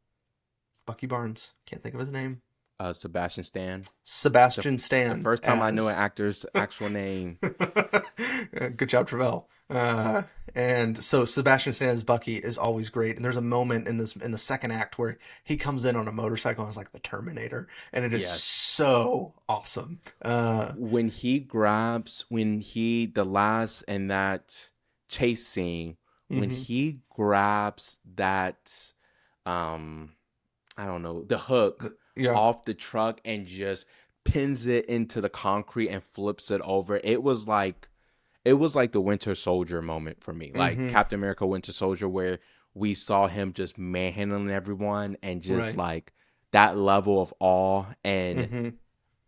[SPEAKER 1] Bucky Barnes, can't think of his name.
[SPEAKER 2] Sebastian Stan. The
[SPEAKER 1] Sebastian
[SPEAKER 2] the
[SPEAKER 1] Stan
[SPEAKER 2] first time I knew an
[SPEAKER 1] as
[SPEAKER 2] actor's actual name.
[SPEAKER 1] Good job, Travell. And so Sebastian Stan's Bucky is always great. And there's a moment in the second act where he comes in on a motorcycle as like the Terminator, and it is
[SPEAKER 2] Yes.
[SPEAKER 1] so awesome.
[SPEAKER 2] When he the last in that chase scene, when
[SPEAKER 1] Mhm.
[SPEAKER 2] he grabs that um I don't know, the hook
[SPEAKER 1] Yeah.
[SPEAKER 2] off the truck and just pins it into the concrete and flips it over. It was like the Winter Soldier moment for me. Like
[SPEAKER 1] Hmm.
[SPEAKER 2] Captain America Winter Soldier where we saw him just manhandling everyone and just
[SPEAKER 1] Right.
[SPEAKER 2] like that level of awe. And
[SPEAKER 1] Hmm.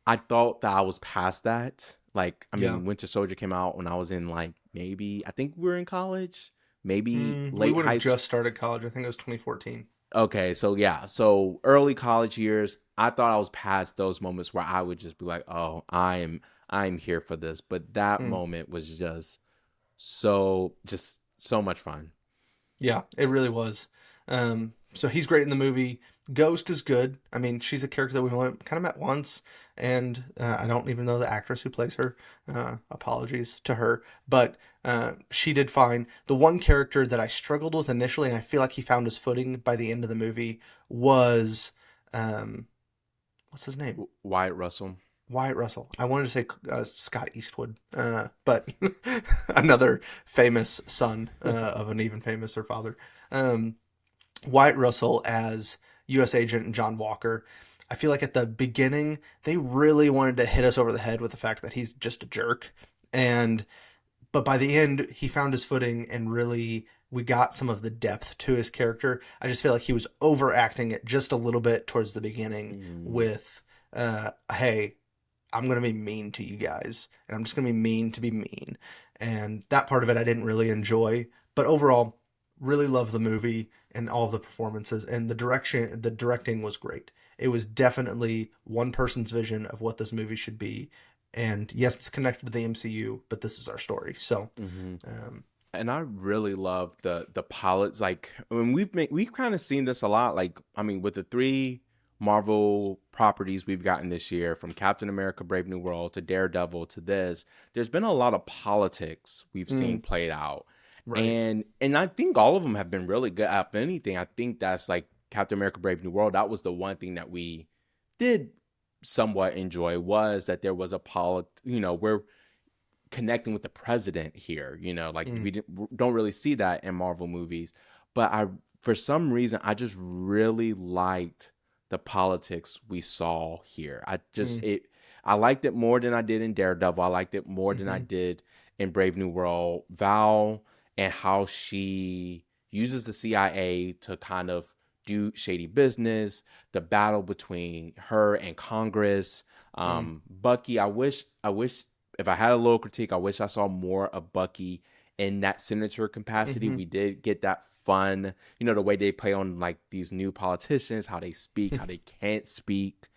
[SPEAKER 2] I thought that I was past that. Like, I
[SPEAKER 1] Yeah.
[SPEAKER 2] mean, Winter Soldier came out when I was in like maybe I think we were in college, maybe
[SPEAKER 1] We
[SPEAKER 2] late
[SPEAKER 1] would have
[SPEAKER 2] high school.
[SPEAKER 1] just started college. I think it was 2014.
[SPEAKER 2] Okay, so yeah, so early college years, I thought I was past those moments where I would just be like, "Oh, I'm here for this." But that
[SPEAKER 1] Mm.
[SPEAKER 2] moment was just so much fun.
[SPEAKER 1] Yeah, it really was. So he's great in the movie. Ghost is good. I mean, she's a character that we've only kind of met once, and I don't even know the actress who plays her. Apologies to her, but she did fine. The one character that I struggled with initially, and I feel like he found his footing by the end of the movie, was um, what's his name?
[SPEAKER 2] Wyatt Russell.
[SPEAKER 1] Wyatt Russell. I wanted to say Scott Eastwood, but another famous son of an even famouser father. Um, Wyatt Russell as U.S. Agent John Walker. I feel like at the beginning they really wanted to hit us over the head with the fact that he's just a jerk, and but by the end he found his footing and really we got some of the depth to his character. I just feel like he was overacting it just a little bit towards the beginning
[SPEAKER 2] Mm,
[SPEAKER 1] with, hey, I'm gonna be mean to you guys, and I'm just gonna be mean to be mean. And that part of it I didn't really enjoy, but overall, really love the movie and all of the performances and the direction. The directing was great. It was definitely one person's vision of what this movie should be. And yes, it's connected to the MCU, but this is our story. So,
[SPEAKER 2] hmm
[SPEAKER 1] um,
[SPEAKER 2] And I really love the pilots. Like, I mean, we've kind of seen this a lot. Like, I mean, with the three Marvel properties we've gotten this year, from Captain America: Brave New World to Daredevil to this, there's been a lot of politics we've seen
[SPEAKER 1] mm,
[SPEAKER 2] played out,
[SPEAKER 1] right.
[SPEAKER 2] and I think all of them have been really good. If anything, I think that's like Captain America: Brave New World. That was the one thing that we did somewhat enjoy, was that there was a we're connecting with the president here. Like
[SPEAKER 1] Mm,
[SPEAKER 2] don't really see that in Marvel movies. But I, for some reason, I just really liked the politics we saw here.
[SPEAKER 1] mm,
[SPEAKER 2] I liked it more than I did in Daredevil. I liked it more than I
[SPEAKER 1] mm-hmm,
[SPEAKER 2] did in Brave New World. Val, and how she uses the CIA to kind of do shady business, the battle between her and Congress.
[SPEAKER 1] mm,
[SPEAKER 2] Bucky, I wish if I had a little critique, I wish I saw more of Bucky in that senator capacity.
[SPEAKER 1] mm-hmm,
[SPEAKER 2] We did get that fun, the way they play on like these new politicians, how they speak, how they can't speak.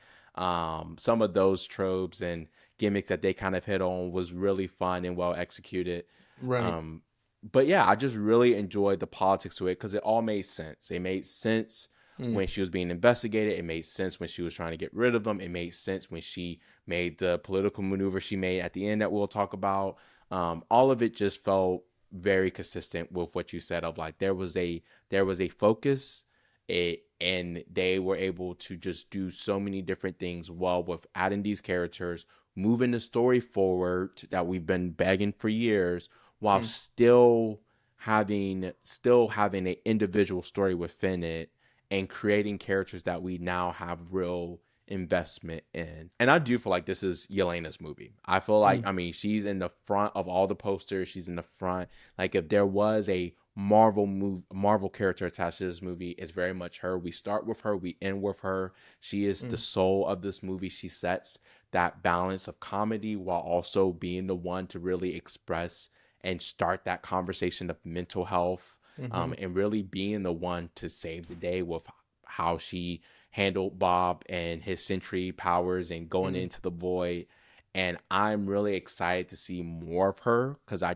[SPEAKER 2] Some of those tropes and gimmicks that they kind of hit on was really fun and well executed.
[SPEAKER 1] right.
[SPEAKER 2] But yeah, I just really enjoyed the politics to it because it all made sense. It made sense
[SPEAKER 1] Mm.
[SPEAKER 2] when she was being investigated. It made sense when she was trying to get rid of them. It made sense when she made the political maneuver she made at the end that we'll talk about. All of it just felt very consistent with what you said of like there was a focus and they were able to just do so many different things well with adding these characters, moving the story forward that we've been begging for years, while
[SPEAKER 1] Mm.
[SPEAKER 2] still having an individual story within it and creating characters that we now have real investment in. And I do feel like this is Yelena's movie. I feel like,
[SPEAKER 1] Mm.
[SPEAKER 2] I mean, she's in the front of all the posters. She's in the front. Like if there was a Marvel character attached to this movie, it's very much her. We start with her, we end with her. She is the
[SPEAKER 1] Mm.
[SPEAKER 2] soul of this movie. She sets that balance of comedy while also being the one to really express and start that conversation of mental health,
[SPEAKER 1] Mm-hmm.
[SPEAKER 2] and really being the one to save the day with how she handled Bob and his sentry powers and going
[SPEAKER 1] Mm.
[SPEAKER 2] into the void. And I'm really excited to see more of her because
[SPEAKER 1] Yeah.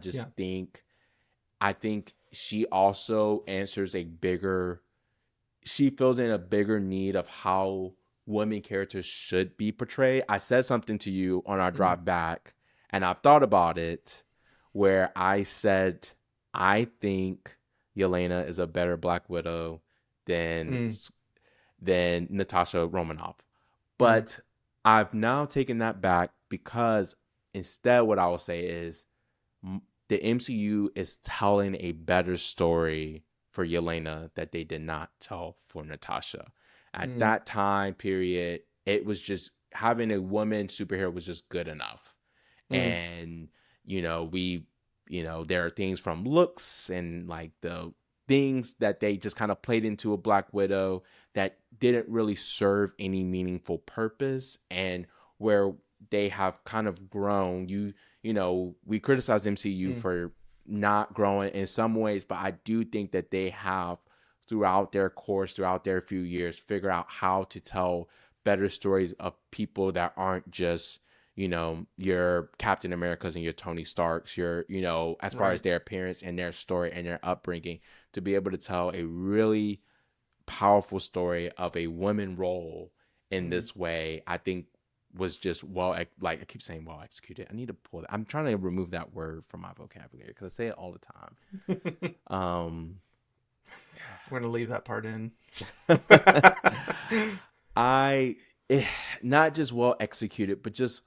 [SPEAKER 2] I think she also answers she fills in a bigger need of how women characters should be portrayed. I said something to you on our
[SPEAKER 1] Mm.
[SPEAKER 2] drive back, and I've thought about it, where I said I think Yelena is a better Black Widow than
[SPEAKER 1] Mm.
[SPEAKER 2] than Natasha Romanoff.
[SPEAKER 1] Mm.
[SPEAKER 2] But I've now taken that back because instead, what I will say is the MCU is telling a better story for Yelena that they did not tell for Natasha. At
[SPEAKER 1] Mm.
[SPEAKER 2] that time period, it was just having a woman superhero was just good enough.
[SPEAKER 1] Mm.
[SPEAKER 2] And, there are things from looks and like the things that they just kind of played into a Black Widow that didn't really serve any meaningful purpose, and where they have kind of grown. We criticize MCU
[SPEAKER 1] Mm.
[SPEAKER 2] for not growing in some ways, but I do think that they have throughout their few years, figure out how to tell better stories of people that aren't just, your Captain Americas and your Tony Starks, as far as
[SPEAKER 1] Right.
[SPEAKER 2] their appearance and their story and their upbringing, to be able to tell a really powerful story of a women role in
[SPEAKER 1] Mm.
[SPEAKER 2] this way, I think was just like I keep saying well executed. I need to pull that. I'm trying to remove that word from my vocabulary because I say it all the time. Um,
[SPEAKER 1] We're gonna leave that part in.
[SPEAKER 2] I not just well executed, but just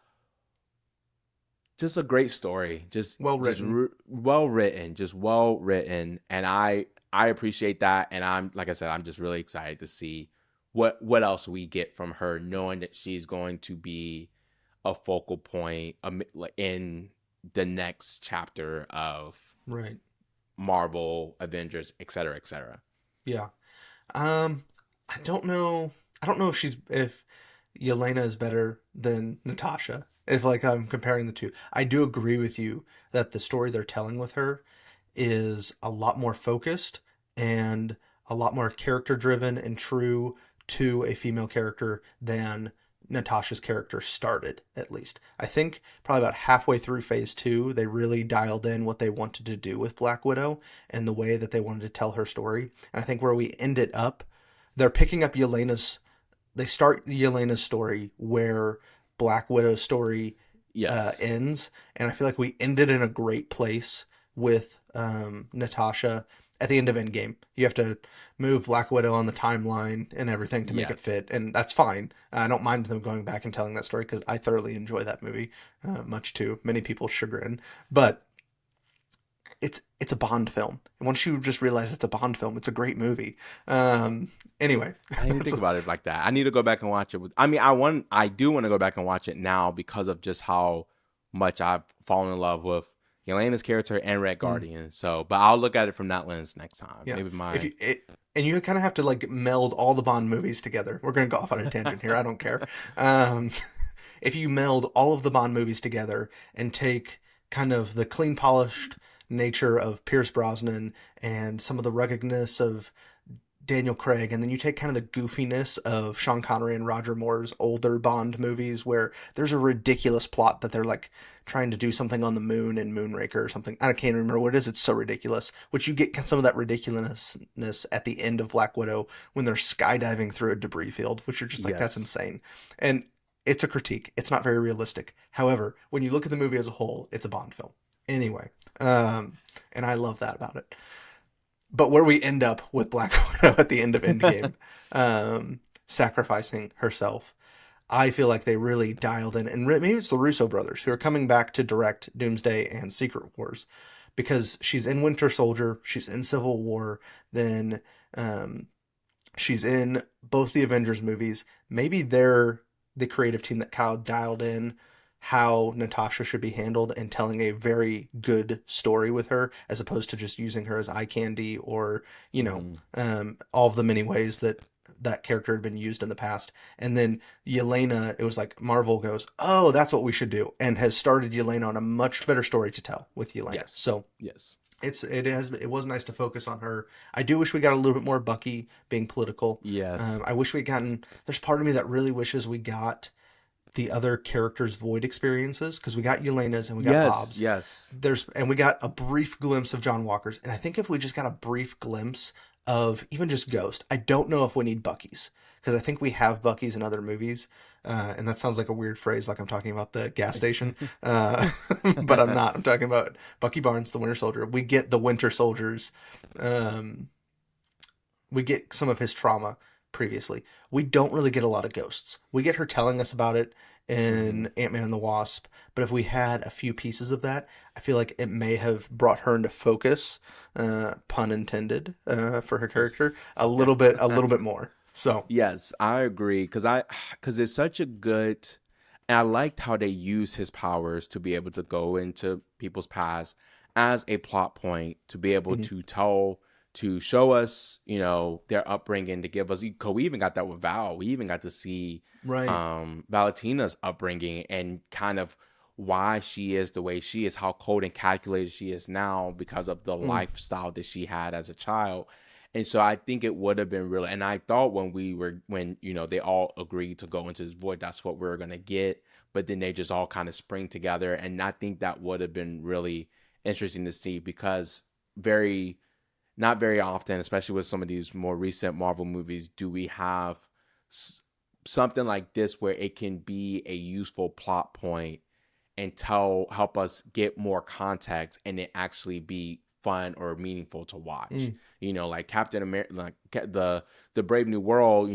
[SPEAKER 2] a great story,
[SPEAKER 1] Well written.
[SPEAKER 2] well written, and I appreciate that, and I'm like I said, I'm just really excited to see what else we get from her, knowing that she's going to be a focal point in the next chapter of
[SPEAKER 1] Right.
[SPEAKER 2] Marvel, Avengers, etc., etc.
[SPEAKER 1] Yeah. Um, I don't know. I don't know if Yelena is better than Natasha. If like I'm comparing the two, I do agree with you that the story they're telling with her is a lot more focused and a lot more character driven and true to a female character than Natasha's character started, at least. I think probably about halfway through phase two, they really dialed in what they wanted to do with Black Widow and the way that they wanted to tell her story. And I think where we ended up, they're picking up they start Yelena's story where Black Widow's story
[SPEAKER 2] Yes.
[SPEAKER 1] ends. And I feel like we ended in a great place with Natasha at the end of Endgame. You have to move Black Widow on the timeline and everything to make it
[SPEAKER 2] Yes.
[SPEAKER 1] fit, and that's fine. I don't mind them going back and telling that story because I thoroughly enjoy that movie, much to many people's chagrin. But it's a Bond film, and once you just realize it's a Bond film, it's a great movie. Anyway,
[SPEAKER 2] I didn't even think about it like that. I need to go back and watch it. I mean, I do want to go back and watch it now because of just how much I've fallen in love with Yelena's character and Red
[SPEAKER 1] mm,
[SPEAKER 2] Guardian. So, but I'll look at it from that lens next time.
[SPEAKER 1] yeah.
[SPEAKER 2] Maybe
[SPEAKER 1] If
[SPEAKER 2] my
[SPEAKER 1] you and you kind of have to like meld all the Bond movies together. We're gonna go off on a tangent here. I don't care. Um, if you meld all of the Bond movies together and take kind of the clean polished nature of Pierce Brosnan and some of the ruggedness of Daniel Craig, and then you take kind of the goofiness of Sean Connery and Roger Moore's older Bond movies, where there's a ridiculous plot that they're like trying to do something on the moon in Moonraker or something. I can't remember what it is. It's so ridiculous. Which you get some of that ridiculousness at the end of Black Widow when they're skydiving through a debris field, which you're just like, that's
[SPEAKER 2] Yes.
[SPEAKER 1] insane. And it's a critique. It's not very realistic. However, when you look at the movie as a whole, it's a Bond film. Anyway, and I love that about it. But where we end up with Black Widow at the end of Endgame, sacrificing herself, I feel like they really dialed in, and maybe it's the Russo brothers who are coming back to direct Doomsday and Secret Wars, because she's in Winter Soldier, she's in Civil War, then um, she's in both the Avengers movies. Maybe they're the creative team that Kyle dialed in how Natasha should be handled and telling a very good story with her, as opposed to just using her as eye candy, or
[SPEAKER 2] Hmm.
[SPEAKER 1] all of the many ways that that character had been used in the past. And then Yelena, it was like Marvel goes, oh, that's what we should do, and has started Yelena on a much better story to tell with Yelena.
[SPEAKER 2] Yes.
[SPEAKER 1] So
[SPEAKER 2] Yes.
[SPEAKER 1] it was nice to focus on her. I do wish we got a little bit more Bucky being political.
[SPEAKER 2] Yes.
[SPEAKER 1] I wish we'd gotten. There's part of me that really wishes we got the other characters' void experiences, because we got Yelena's and we got
[SPEAKER 2] Yes.
[SPEAKER 1] Bob's.
[SPEAKER 2] Yes.
[SPEAKER 1] We got a brief glimpse of John Walker's, and I think if we just got a brief glimpse of even just Ghost, I don't know if we need Bucky's, because I think we have Bucky's in other movies. And that sounds like a weird phrase, like I'm talking about the gas station, but I'm not. I'm talking about Bucky Barnes, the Winter Soldier. We get the Winter Soldiers. Um, we get some of his trauma previously. We don't really get a lot of Ghosts. We get her telling us about it
[SPEAKER 2] Hmm.
[SPEAKER 1] in Ant-Man and the Wasp, but if we had a few pieces of that, I feel like it may have brought her into focus, pun intended, for her character a little bit more. So,
[SPEAKER 2] Yes, I agree because it's such a good, and I liked how they use his powers to be able to go into people's past as a plot point to be able
[SPEAKER 1] mhm.
[SPEAKER 2] to tell, to show us, their upbringing, to give us. 'Cause we even got that with Val. We even got to see
[SPEAKER 1] Right.
[SPEAKER 2] Valentina's upbringing and kind of why she is the way she is, how cold and calculated she is now because of the
[SPEAKER 1] Mm,
[SPEAKER 2] lifestyle that she had as a child. And so I think it would have been really, and I thought when they all agreed to go into this void, that's what we were gonna get. But then they just all kind of spring together, and I think that would have been really interesting to see because very, not very often, especially with some of these more recent Marvel movies, do we have s- something like this where it can be a useful plot point and help us get more context and it actually be fun or meaningful to watch.
[SPEAKER 1] mm,
[SPEAKER 2] Like Captain America, like the Brave New World.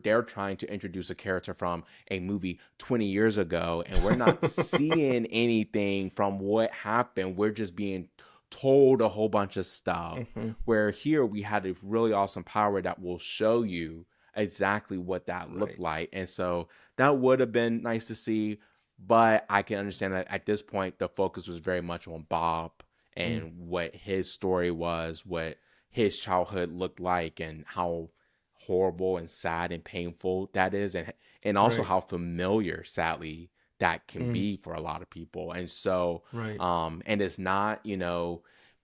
[SPEAKER 2] They're trying to introduce a character from a movie 20 years ago, and we're not seeing anything from what happened. We're just being told a whole bunch of stuff.
[SPEAKER 1] mhm.
[SPEAKER 2] Where here we had a really awesome power that will show you exactly what that looked
[SPEAKER 1] Right.
[SPEAKER 2] like, and so that would have been nice to see. But I can understand that at this point, the focus was very much on Bob
[SPEAKER 1] Mm,
[SPEAKER 2] and what his story was, what his childhood looked like, and how horrible and sad and painful that is, and also
[SPEAKER 1] right.
[SPEAKER 2] how familiar, sadly, that can
[SPEAKER 1] Mm,
[SPEAKER 2] be for a lot of people. And so,
[SPEAKER 1] right.
[SPEAKER 2] and it's not,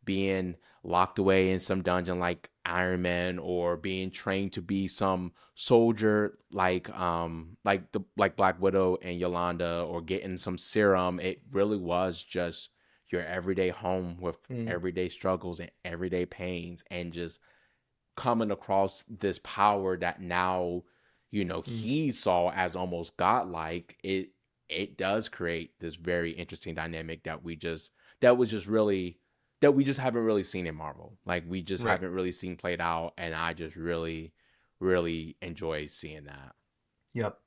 [SPEAKER 2] being locked away in some dungeon like Iron Man or being trained to be some soldier like Black Widow and Yolanda or getting some serum. It really was just your everyday home with
[SPEAKER 1] Mm,
[SPEAKER 2] everyday struggles and everyday pains and just coming across this power that now
[SPEAKER 1] mm,
[SPEAKER 2] he saw as almost godlike. It does create this very interesting dynamic that was just really that we just haven't really seen in Marvel. Like we just
[SPEAKER 1] right.
[SPEAKER 2] haven't really seen played out, and I just really really enjoy seeing that.
[SPEAKER 1] Yep.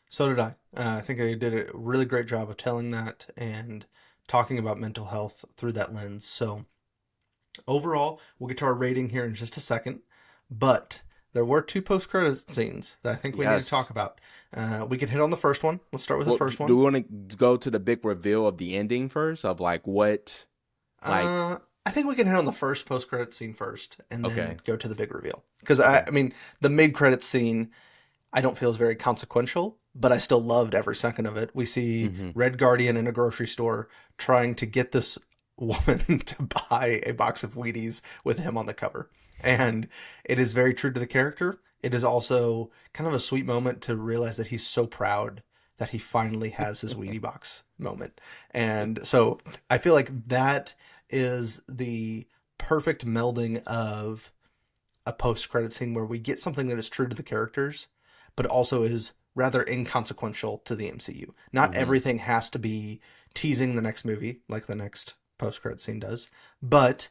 [SPEAKER 1] So did I. I think they did a really great job of telling that and talking about mental health through that lens. So overall, we'll get to our rating here in just a second, but there were two post-credit scenes that I think we need to talk
[SPEAKER 2] Yes.
[SPEAKER 1] about. We can hit on the first one. Let's start with the
[SPEAKER 2] Well,
[SPEAKER 1] first
[SPEAKER 2] do
[SPEAKER 1] one.
[SPEAKER 2] we want to go to the big reveal of the ending first of like what like
[SPEAKER 1] I think we can hit on the first post-credit scene first, and then
[SPEAKER 2] okay.
[SPEAKER 1] go to the big reveal. Because
[SPEAKER 2] Okay.
[SPEAKER 1] I mean, the mid-credit scene I don't feel is very consequential, but I still loved every second of it. We see
[SPEAKER 2] Hmm.
[SPEAKER 1] Red Guardian in a grocery store trying to get this woman to buy a box of Wheaties with him on the cover. And it is very true to the character. It is also kind of a sweet moment to realize that he's so proud that he finally has his Wheatie box moment. And so I feel like that is the perfect melding of a post credit scene where we get something that is true to the characters, but also is rather inconsequential to the MCU. Not
[SPEAKER 2] Hmm.
[SPEAKER 1] everything has to be teasing the next movie like the next post credit scene does, but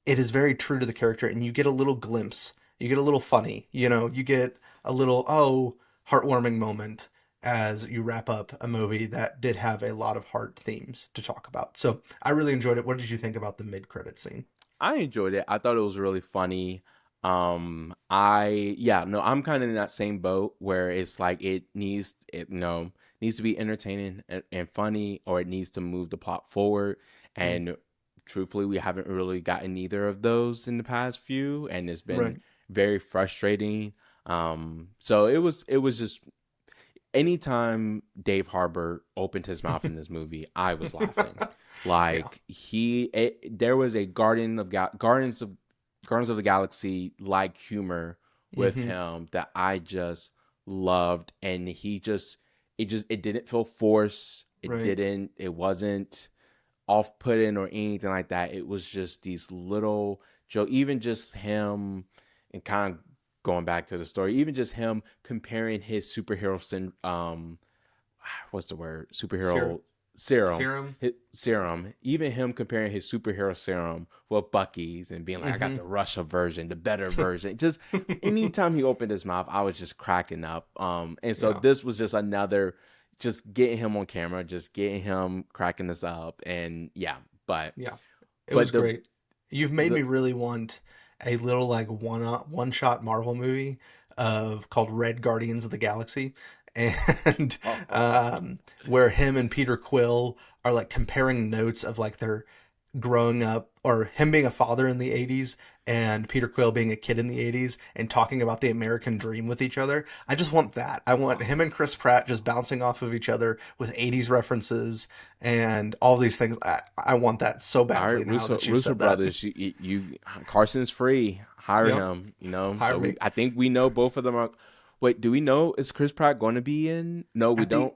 [SPEAKER 1] it is very true to the character, and you get a little glimpse. You get a little funny, you get a little, oh, heartwarming moment as you wrap up a movie that did have a lot of heart themes to talk about. So I really enjoyed it. What did you think about the mid credit scene?
[SPEAKER 2] I enjoyed it. I thought it was really funny. I yeah, no, I'm kind of in that same boat where it's like needs to be entertaining and funny, or it needs to move the plot forward.
[SPEAKER 1] Mm,
[SPEAKER 2] And truthfully, we haven't really gotten either of those in the past few, and it's been
[SPEAKER 1] right.
[SPEAKER 2] very frustrating. So it was just anytime Dave Harbor opened his mouth in this movie, I was laughing.
[SPEAKER 1] Yeah.
[SPEAKER 2] Like there was a Guardians of the Galaxy like humor with
[SPEAKER 1] Hmm.
[SPEAKER 2] him that I just loved, and it didn't feel forced.
[SPEAKER 1] Right.
[SPEAKER 2] It wasn't off putting or anything like that. It was just these little Joe, even just him, and kind of going back to the story, even just him comparing his what's the word,
[SPEAKER 1] Ser-
[SPEAKER 2] superhero serum,
[SPEAKER 1] Serum.
[SPEAKER 2] even him comparing his superhero serum with Bucky's and being like, I got
[SPEAKER 1] Hmm.
[SPEAKER 2] the Russia version, the better version. Just anytime he opened his mouth, I was just cracking up. And so
[SPEAKER 1] Yeah.
[SPEAKER 2] this was just another, just getting him on camera, just getting him cracking this up. And yeah, but
[SPEAKER 1] Yeah. It was
[SPEAKER 2] but
[SPEAKER 1] great. You've made
[SPEAKER 2] the
[SPEAKER 1] me really want a little like one shot Marvel movie of called Red Guardians of the Galaxy, and where him and Peter Quill are like comparing notes of like their growing up, or him being a father in the 80s and Peter Quill being a kid in the 80s and talking about the American dream with each other. I just want that. I want him and Chris Pratt just bouncing off of each other with 80s references and all these things. I want that so
[SPEAKER 2] all
[SPEAKER 1] badly
[SPEAKER 2] right,
[SPEAKER 1] now that you've
[SPEAKER 2] Russo
[SPEAKER 1] said that.
[SPEAKER 2] brothers, Carson's free. Hire
[SPEAKER 1] Yep.
[SPEAKER 2] him.
[SPEAKER 1] Hire me.
[SPEAKER 2] I think we know both of them are. Wait, do we know, is Chris Pratt going to be in? No, we
[SPEAKER 1] At
[SPEAKER 2] don't.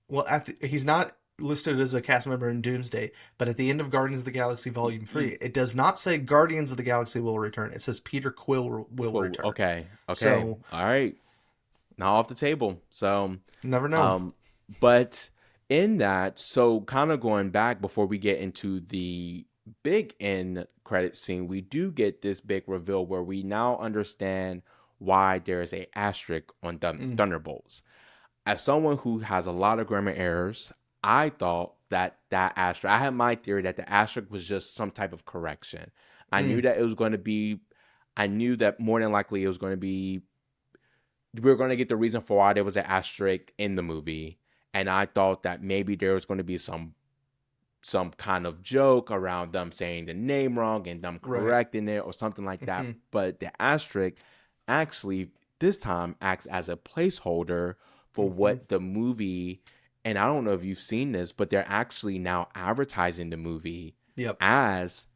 [SPEAKER 1] the well, he's not listed as a cast member in Doomsday, but at the end of Guardians of the Galaxy
[SPEAKER 2] Y-
[SPEAKER 1] Volume
[SPEAKER 2] y-
[SPEAKER 1] 3, it does not say Guardians of the Galaxy will return. It says Peter Quill will
[SPEAKER 2] Well,
[SPEAKER 1] return.
[SPEAKER 2] okay, okay,
[SPEAKER 1] So,
[SPEAKER 2] all right. Now off the table. So,
[SPEAKER 1] never know.
[SPEAKER 2] um, but in that, so kind of going back before we get into the big end credit scene, we do get this big reveal where we now understand why there is a asterisk on
[SPEAKER 1] Mm,
[SPEAKER 2] Thunderbolts. As someone who has a lot of grammar errors, I thought that asterisk, I had my theory that the asterisk was just some type of correction. I knew
[SPEAKER 1] mm,
[SPEAKER 2] that it was going to be, I knew that more than likely it was going to be, we were going to get the reason for why there was an asterisk in the movie. And I thought that maybe there was going to be some kind of joke around them saying the name wrong and them
[SPEAKER 1] right.
[SPEAKER 2] correcting it or something like that.
[SPEAKER 1] Hmm.
[SPEAKER 2] But the asterisk actually this time acts as a placeholder for
[SPEAKER 1] Hmm.
[SPEAKER 2] what the movie, and I don't know if you've seen this, but they're actually now advertising the movie
[SPEAKER 1] Yep.
[SPEAKER 2] as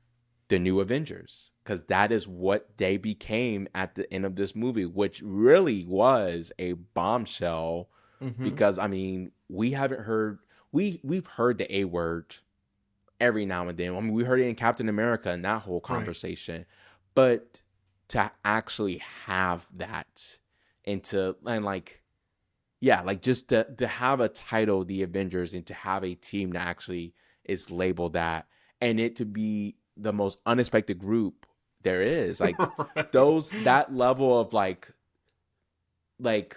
[SPEAKER 2] the new Avengers, because that is what they became at the end of this movie, which really was a bombshell.
[SPEAKER 1] Hmm.
[SPEAKER 2] Because I mean, we haven't heard, we've heard the A word every now and then. I mean, we heard it in Captain America and that whole
[SPEAKER 1] Right.
[SPEAKER 2] conversation, but to actually have that, and like, yeah, like just to have a title, the Avengers, and to have a team that actually is labeled that, and it to be the most unexpected group there is, like
[SPEAKER 1] Right.
[SPEAKER 2] those, that level of like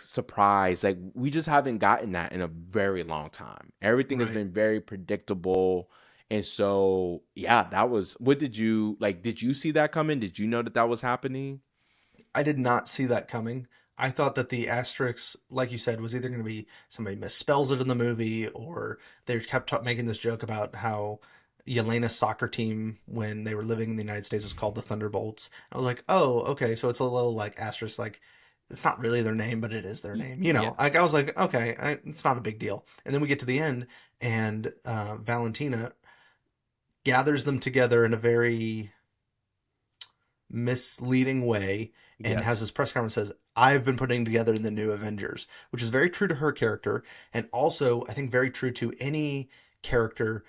[SPEAKER 2] surprise, like we just haven't gotten that in a very long time. Everything has
[SPEAKER 1] Right.
[SPEAKER 2] been very predictable. And so yeah, that was, what did you like, did you see that coming? Did you know that that was happening?
[SPEAKER 1] I did not see that coming. I thought that the asterisk, like you said, was either going to be somebody misspells it in the movie, or they kept making this joke about how Yelena's soccer team, when they were living in the United States, was called the Thunderbolts. I was like, oh, okay, so it's a little like asterisk, like it's not really their name, but it is their name.
[SPEAKER 2] Yeah.
[SPEAKER 1] Like I was like, okay, it's not a big deal. And then we get to the end, and Valentina gathers them together in a very misleading way and has
[SPEAKER 2] Yes.
[SPEAKER 1] this press conference, says, I've been putting together the new Avengers, which is very true to her character, and also I think very true to any character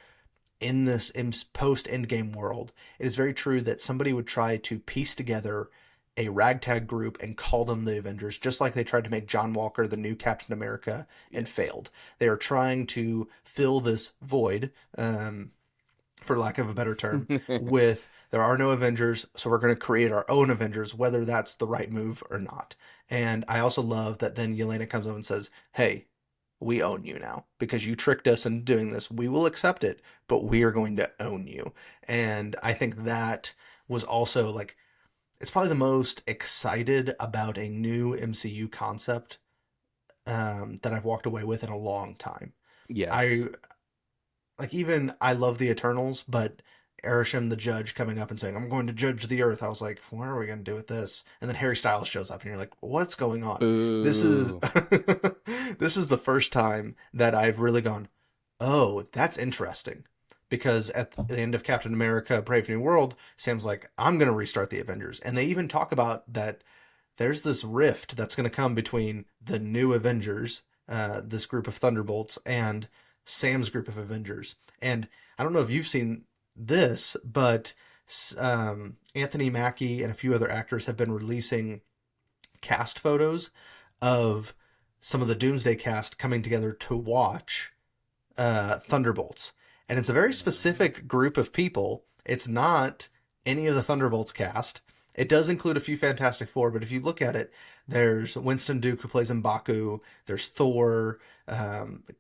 [SPEAKER 1] in this post Endgame world. It is very true that somebody would try to piece together a ragtag group and call them the Avengers, just like they tried to make John Walker the new Captain America and
[SPEAKER 2] Yes.
[SPEAKER 1] failed. They are trying to fill this void, for lack of a better term, with there are no Avengers, so we're going to create our own Avengers, whether that's the right move or not. And I also love that then Yelena comes up and says, hey, we own you now because you tricked us into doing this. We will accept it, but we are going to own you. And I think that was also like, it's probably the most excited about a new MCU concept that I've walked away with in a long time. I
[SPEAKER 2] Yes.
[SPEAKER 1] like even I love the Eternals, but Erisham the judge coming up and saying, I'm going to judge the earth. I was like, what are we going to do with this? And then Harry Styles shows up and you're like, what's going on? This is
[SPEAKER 2] Boo.
[SPEAKER 1] this is the first time that I've really gone, oh, that's interesting. Because at the end of Captain America Brave New World, Sam's like, I'm going to restart the Avengers. And they even talk about that there's this rift that's going to come between the new Avengers, this group of Thunderbolts, and Sam's group of Avengers. And I don't know if you've seen this, but Anthony Mackie and a few other actors have been releasing cast photos of some of the Doomsday cast coming together to watch Thunderbolts. And it's a very specific group of people. It's not any of the Thunderbolts cast. It does include a few Fantastic Four, but if you look at it, there's Winston Duke who plays M'Baku. There's Thor,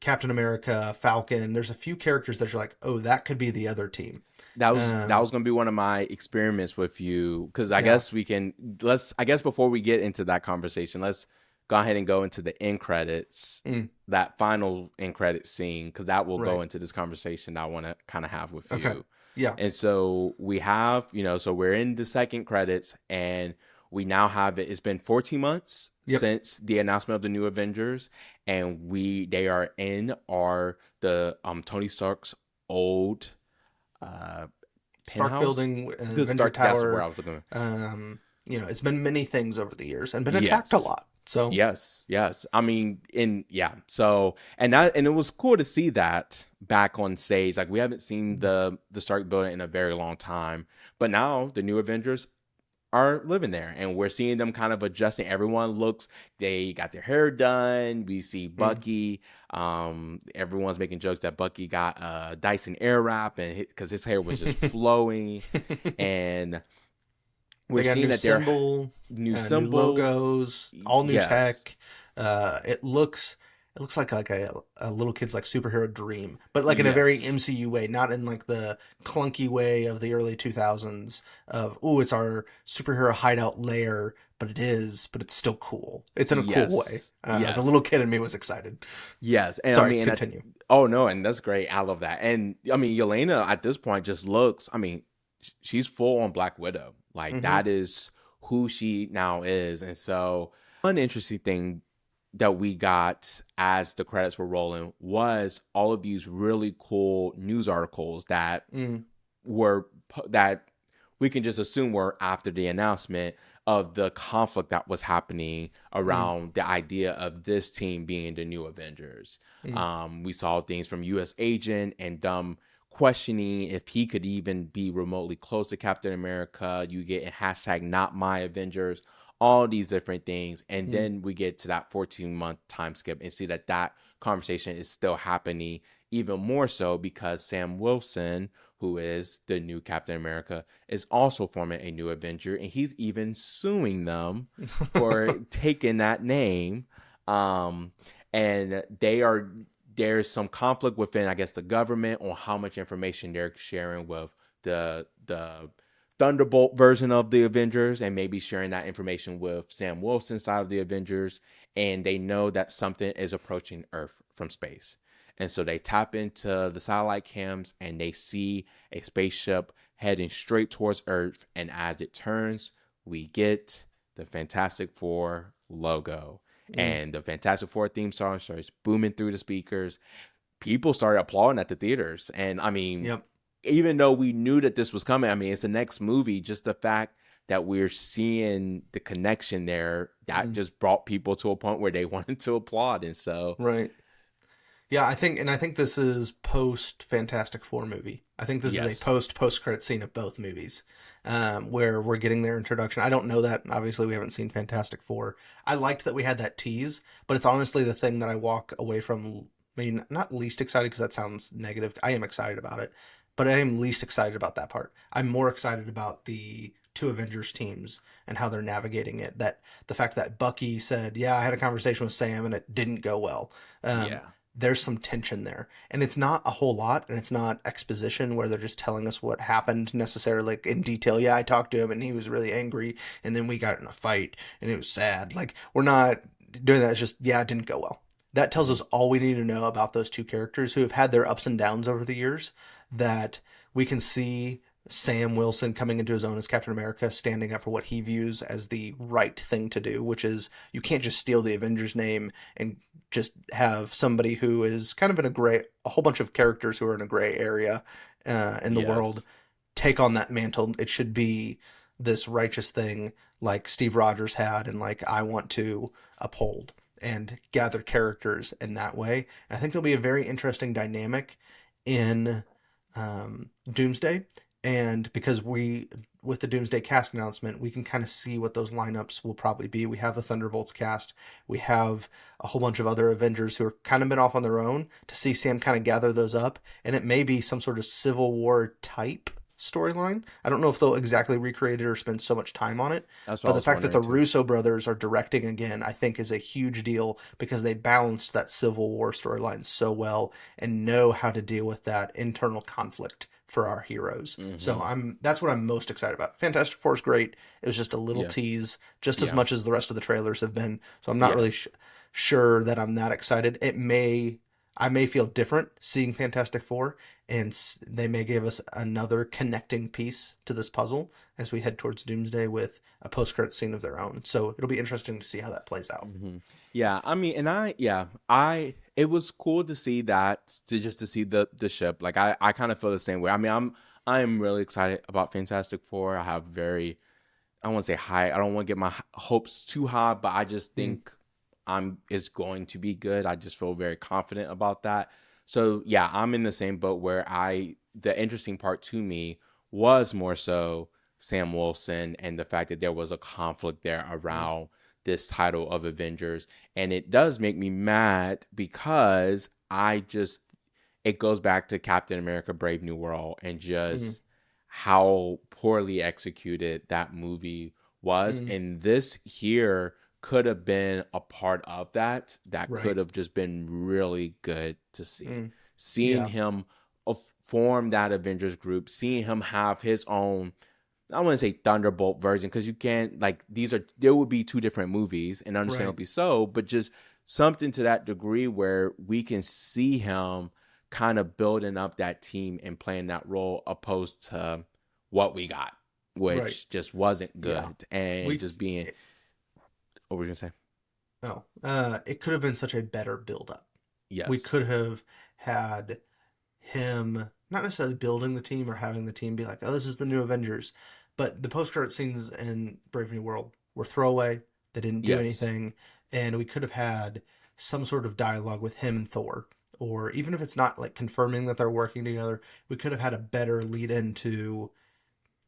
[SPEAKER 1] Captain America, Falcon. There's a few characters that you're like, oh, that could be the other team.
[SPEAKER 2] That was gonna be one of my experiments with you, because I
[SPEAKER 1] Yeah,
[SPEAKER 2] guess we can let's I guess before we get into that conversation, let's go ahead and go into the end credits,
[SPEAKER 1] mm,
[SPEAKER 2] that final end credit scene, because that will go
[SPEAKER 1] right.
[SPEAKER 2] into this conversation that I want to kind of have with
[SPEAKER 1] Okay.
[SPEAKER 2] you.
[SPEAKER 1] Yeah.
[SPEAKER 2] And so we have, so we're in the second credits, and we now have it. It's been 14 months
[SPEAKER 1] Yep.
[SPEAKER 2] since the announcement of the new Avengers, and they are in the Tony Stark's old uh
[SPEAKER 1] Stark
[SPEAKER 2] penthouse.
[SPEAKER 1] Building,
[SPEAKER 2] The
[SPEAKER 1] Avenger
[SPEAKER 2] Stark, that's where I
[SPEAKER 1] Tower.
[SPEAKER 2] was looking.
[SPEAKER 1] It's been many things over the years and been attacked a
[SPEAKER 2] Yes.
[SPEAKER 1] lot. So,
[SPEAKER 2] Yes, yes. I mean, yeah. So, and it was cool to see that back on stage. Like, we haven't seen the Stark building in a very long time, but now the new Avengers are living there, and we're seeing them kind of adjusting. Everyone looks, they got their hair done. We see
[SPEAKER 1] mm,
[SPEAKER 2] Bucky. Everyone's making jokes that Bucky got Dyson Airwrap, and because his hair was just flowing, and
[SPEAKER 1] they
[SPEAKER 2] we're
[SPEAKER 1] got a
[SPEAKER 2] seeing
[SPEAKER 1] new
[SPEAKER 2] that they're
[SPEAKER 1] symbol,
[SPEAKER 2] new
[SPEAKER 1] new
[SPEAKER 2] symbols.
[SPEAKER 1] logos, all new
[SPEAKER 2] Yes.
[SPEAKER 1] tech. It looks like a little kid's like superhero dream, but like in a very
[SPEAKER 2] Yes.
[SPEAKER 1] MCU way, not in like the clunky way of the early 2000s of, oh, it's our superhero hideout lair, but it's still cool. It's in a cool way.
[SPEAKER 2] Yes.
[SPEAKER 1] The
[SPEAKER 2] Yes.
[SPEAKER 1] little kid in me was excited.
[SPEAKER 2] Yes. And I
[SPEAKER 1] Sorry,
[SPEAKER 2] mean,
[SPEAKER 1] continue.
[SPEAKER 2] oh no, and that's great. I love that. And I mean, Yelena at this point just looks, I mean, she's full on Black Widow. Like,
[SPEAKER 1] Mm-hmm.
[SPEAKER 2] that is who she now is. And so, one interesting thing that we got as the credits were rolling was all of these really cool news articles that
[SPEAKER 1] Mm,
[SPEAKER 2] that we can just assume were after the announcement of the conflict that was happening
[SPEAKER 1] mm,
[SPEAKER 2] around the idea of this team being the new Avengers.
[SPEAKER 1] mm.
[SPEAKER 2] We saw things from U.S. Agent and questioning if he could even be remotely close to Captain America. You get hashtag not my Avengers, all these different things. And
[SPEAKER 1] Mm.
[SPEAKER 2] then we get to that 14-month time skip and see that conversation is still happening, even more so because Sam Wilson, who is the new Captain America, is also forming a new Avenger, and he's even suing them for taking that name. Um, and there's some conflict within, I guess, the government on how much information they're sharing with the Thunderbolt version of the Avengers, and maybe sharing that information with Sam Wilson's side of the Avengers. And they know that something is approaching Earth from space. And so they tap into the satellite cams and they see a spaceship heading straight towards Earth. And as it turns, we get the Fantastic Four logo.
[SPEAKER 1] Mm.
[SPEAKER 2] And the Fantastic Four theme song starts booming through the speakers. People started applauding at the theaters. And I mean,
[SPEAKER 1] Yep.
[SPEAKER 2] even though we knew that this was coming, I mean, it's the next movie, just the fact that we're seeing the connection there, that
[SPEAKER 1] Mm,
[SPEAKER 2] just brought people to a point where they wanted to applaud. And so,
[SPEAKER 1] right. Yeah, I think this is post Fantastic Four movie. I think this is a
[SPEAKER 2] yes.
[SPEAKER 1] post credit scene of both movies, where we're getting their introduction. I don't know that. Obviously, we haven't seen Fantastic Four. I liked that we had that tease, but it's honestly the thing that I walk away from. I mean, not least excited because that sounds negative. I am excited about it, but I am least excited about that part. I'm more excited about the two Avengers teams and how they're navigating it. That the fact that Bucky said, "Yeah, I had a conversation with Sam and it didn't go well." Um,
[SPEAKER 2] Yeah.
[SPEAKER 1] there's some tension there. And it's not a whole lot, and it's not exposition where they're just telling us what happened necessarily like in detail. Yeah, I talked to him and he was really angry, and then we got in a fight and it was sad. Like, we're not doing that. It's just, yeah, it didn't go well. That tells
[SPEAKER 2] Hmm.
[SPEAKER 1] us all we need to know about those two characters who have had their ups and downs over the years, that we can see Sam Wilson coming into his own as Captain America, standing up for what he views as the right thing to do, which is you can't just steal the Avengers name and just have somebody who is kind of in a whole bunch of characters who are in a gray area in the world
[SPEAKER 2] Yes.
[SPEAKER 1] take on that mantle. It should be this righteous thing like Steve Rogers had and like I want to uphold and gather characters in that way. And I think there'll be a very interesting dynamic in Doomsday. And because with the Doomsday cast announcement, we can kind of see what those lineups will probably be. We have the Thunderbolts cast. We have a whole bunch of other Avengers who are kind of been off on their own to see Sam kind of gather those up. And it may be some sort of Civil War type storyline. I don't know if they'll exactly recreate it or spend so much time on it,
[SPEAKER 2] That's what
[SPEAKER 1] but
[SPEAKER 2] I
[SPEAKER 1] the
[SPEAKER 2] was
[SPEAKER 1] fact that
[SPEAKER 2] wondering
[SPEAKER 1] the
[SPEAKER 2] too.
[SPEAKER 1] Russo brothers are directing again, I think is a huge deal because they balanced that Civil War storyline so well and know how to deal with that internal conflict for our heroes. So
[SPEAKER 2] Hmm.
[SPEAKER 1] that's what I'm most excited about. Fantastic Four is great. It was just a little
[SPEAKER 2] Yes.
[SPEAKER 1] tease, just as
[SPEAKER 2] Yeah.
[SPEAKER 1] much as the rest of the trailers have been. So I'm not really
[SPEAKER 2] Yes.
[SPEAKER 1] sure that I'm that excited. I may feel different seeing Fantastic Four, and they may give us another connecting piece to this puzzle as we head towards Doomsday with a post-credit scene of their own. So it'll be interesting to see how that plays out.
[SPEAKER 2] Hmm. Yeah, I mean, and I it was cool to see that, to just to see the ship. Like I kind of feel the same way. I mean, I'm really excited about Fantastic Four. I have very, I don't want to say high. I don't want to get my hopes too high, but I just
[SPEAKER 1] Mm,
[SPEAKER 2] think it's going to be good. I just feel very confident about that. So yeah, I'm in the same boat where the interesting part to me was more so Sam Wilson and the fact that there was a conflict there
[SPEAKER 1] mm,
[SPEAKER 2] around this title of Avengers. And it does make me mad because it goes back to Captain America Brave New World and
[SPEAKER 1] mm,
[SPEAKER 2] just how poorly executed that movie was.
[SPEAKER 1] mm,
[SPEAKER 2] And this here could have been a part of that. That could
[SPEAKER 1] right.
[SPEAKER 2] have just been really good to see.
[SPEAKER 1] Mm,
[SPEAKER 2] Seeing
[SPEAKER 1] yeah.
[SPEAKER 2] him form that Avengers group, seeing him have his own, I want to say Thunderbolt version, because you can't, like, there would be two different movies, and
[SPEAKER 1] Right.
[SPEAKER 2] understandably so, but just something to that degree where we can see him kind of building up that team and playing that role, opposed to what we got,
[SPEAKER 1] Right.
[SPEAKER 2] which just wasn't
[SPEAKER 1] Yeah.
[SPEAKER 2] good, and
[SPEAKER 1] We
[SPEAKER 2] just being, what were you gonna say?
[SPEAKER 1] Oh, it could have been such a better build up. We
[SPEAKER 2] Yes.
[SPEAKER 1] could have had him not necessarily building the team or having the team be like, "Oh, this is the new Avengers," but the post credit scenes in Brave New World were throwaway. They didn't do
[SPEAKER 2] Yes.
[SPEAKER 1] anything, and we could have had some sort of dialogue with him and Thor, or even if it's not like confirming that they're working together, we could have had a better lead into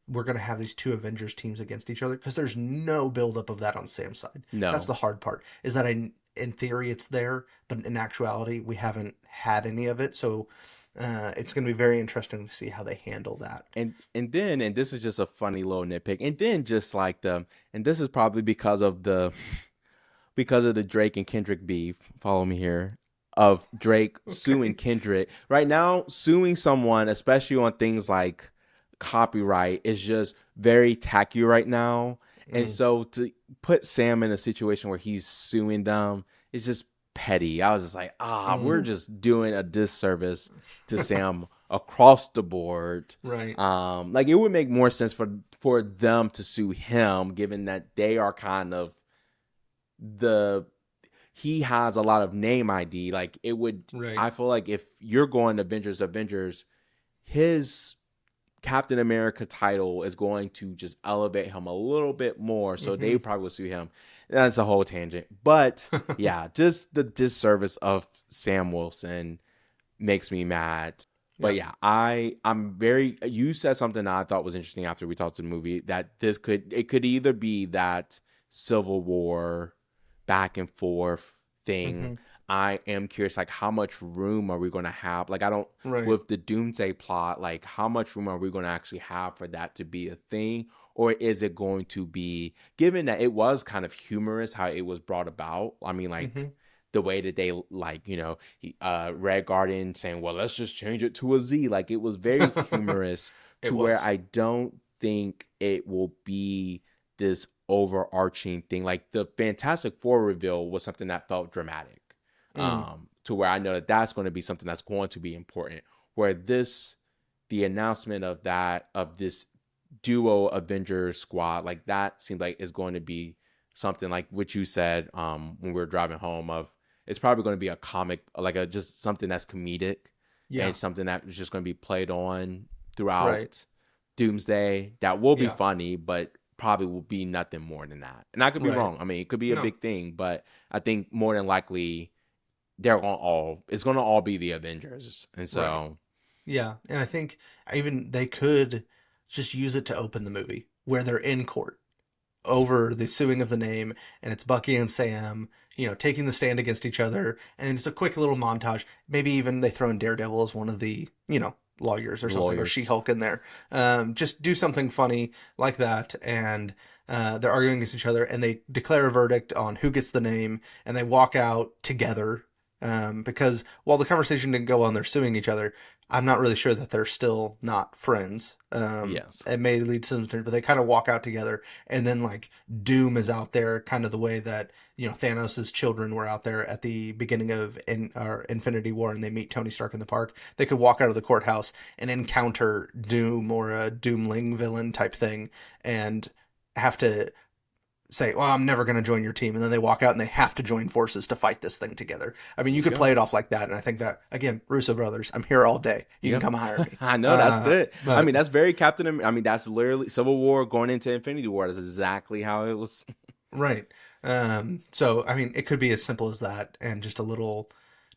[SPEAKER 1] we're going to have these two Avengers teams against each other because there's no buildup of that on Sam's side. That's
[SPEAKER 2] No.
[SPEAKER 1] the hard part. Is that in theory it's there, but in actuality we haven't had any of it. So it's going to be very interesting to see how they handle that.
[SPEAKER 2] And this is just a funny little nitpick. And then just like and this is probably because of the Drake and Kendrick beef. Follow me here. Of Drake suing
[SPEAKER 1] Okay.
[SPEAKER 2] Kendrick. Right now, suing someone, especially on things like copyright, is just very tacky right now. And
[SPEAKER 1] Mm,
[SPEAKER 2] so to put Sam in a situation where he's suing them is just petty. I was just like, we're
[SPEAKER 1] mm.
[SPEAKER 2] just doing a disservice to Sam across the board.
[SPEAKER 1] Right.
[SPEAKER 2] Like, it would make more sense for them to sue him, given that they are kind of the he has a lot of name ID. Like, it would,
[SPEAKER 1] Right.
[SPEAKER 2] I feel like if you're going Avengers, his Captain America title is going to just elevate him a little bit more. So they
[SPEAKER 1] Hmm.
[SPEAKER 2] probably will sue him. That's a whole tangent. But yeah, just the disservice of Sam Wilson makes me mad. But
[SPEAKER 1] Yeah.
[SPEAKER 2] yeah, I'm very you said something that I thought was interesting after we talked to the movie, that it could either be that Civil War back and forth thing.
[SPEAKER 1] Hmm.
[SPEAKER 2] I am curious, like, how much room are we going to have? Like, I don't,
[SPEAKER 1] Right.
[SPEAKER 2] with the Doomsday plot, like, how much room are we going to actually have for that to be a thing? Or is it going to be, given that it was kind of humorous how it was brought about? I mean, like,
[SPEAKER 1] Hmm.
[SPEAKER 2] the way that they, like, Red Guardian saying, well, let's just change it to a Z. Like, it was very humorous
[SPEAKER 1] It
[SPEAKER 2] to where
[SPEAKER 1] was.
[SPEAKER 2] I don't think it will be this overarching thing. Like, the Fantastic Four reveal was something that felt dramatic,
[SPEAKER 1] Mm.
[SPEAKER 2] to where I know that that's going to be something that's going to be important. Where the announcement of this duo Avengers squad, like, that seems like is going to be something like what you said when we were driving home, of it's probably going to be a comic, like a just something that's comedic
[SPEAKER 1] Yeah.
[SPEAKER 2] and something that is just going to be played on
[SPEAKER 1] Right.
[SPEAKER 2] throughout Doomsday, that will be
[SPEAKER 1] Yeah.
[SPEAKER 2] funny, but probably will be nothing more than that. And I could be
[SPEAKER 1] Right.
[SPEAKER 2] wrong. I mean, it could be a
[SPEAKER 1] No.
[SPEAKER 2] big thing, but I think more than likely they're going to all it's going to all be the Avengers. And
[SPEAKER 1] Right.
[SPEAKER 2] so,
[SPEAKER 1] Yeah. And I think even they could just use it to open the movie where they're in court over the suing of the name, and it's Bucky and Sam, taking the stand against each other, and it's a quick little montage. Maybe even they throw in Daredevil as one of the, lawyers or
[SPEAKER 2] the
[SPEAKER 1] something, or
[SPEAKER 2] lawyers.
[SPEAKER 1] She-Hulk in there. Just do something funny like that, and they're arguing against each other, and they declare a verdict on who gets the name, and they walk out together. Because while the conversation didn't go on, they're suing each other. I'm not really sure that they're still not friends.
[SPEAKER 2] Yes.
[SPEAKER 1] It may lead to something, but they kind of walk out together, and then like Doom is out there, kind of the way that Thanos' children were out there at the beginning of Infinity War, and they meet Tony Stark in the park. They could walk out of the courthouse and encounter Doom or a Doomling villain type thing, and have to say, "Well, I'm never going to join your team," and then they walk out and they have to join forces to fight this thing together. I mean,
[SPEAKER 2] There
[SPEAKER 1] you
[SPEAKER 2] you
[SPEAKER 1] could
[SPEAKER 2] go.
[SPEAKER 1] play it off like that, and I think that again, Russo brothers, I'm here all day. You can
[SPEAKER 2] Yep.
[SPEAKER 1] come hire me.
[SPEAKER 2] I know, that's good. I
[SPEAKER 1] But
[SPEAKER 2] mean, that's very I mean, that's literally Civil War going into Infinity War. That's exactly how it was.
[SPEAKER 1] right. So I mean, it could be as simple as that, and just a little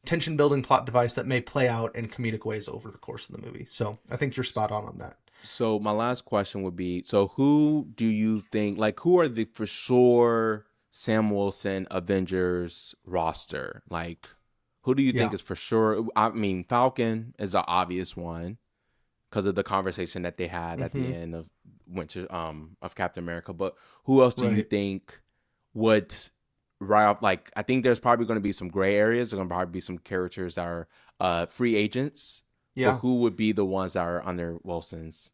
[SPEAKER 1] tension building plot device that may play out in comedic ways over the course of the movie. So I think you're spot on that.
[SPEAKER 2] So my last question would be, so who do you think, like, who are the for sure Sam Wilson Avengers roster? Like, who do you think
[SPEAKER 1] Yeah.
[SPEAKER 2] is for sure? I mean, Falcon is an obvious one because of the conversation that they had at the
[SPEAKER 1] Hmm.
[SPEAKER 2] end of Captain America. But who else do you
[SPEAKER 1] Right.
[SPEAKER 2] think would right off? Like, I think there's probably going to be some gray areas. There's going to probably be some characters that are free agents. But
[SPEAKER 1] Yeah.
[SPEAKER 2] who would be the ones that are under Wilson's?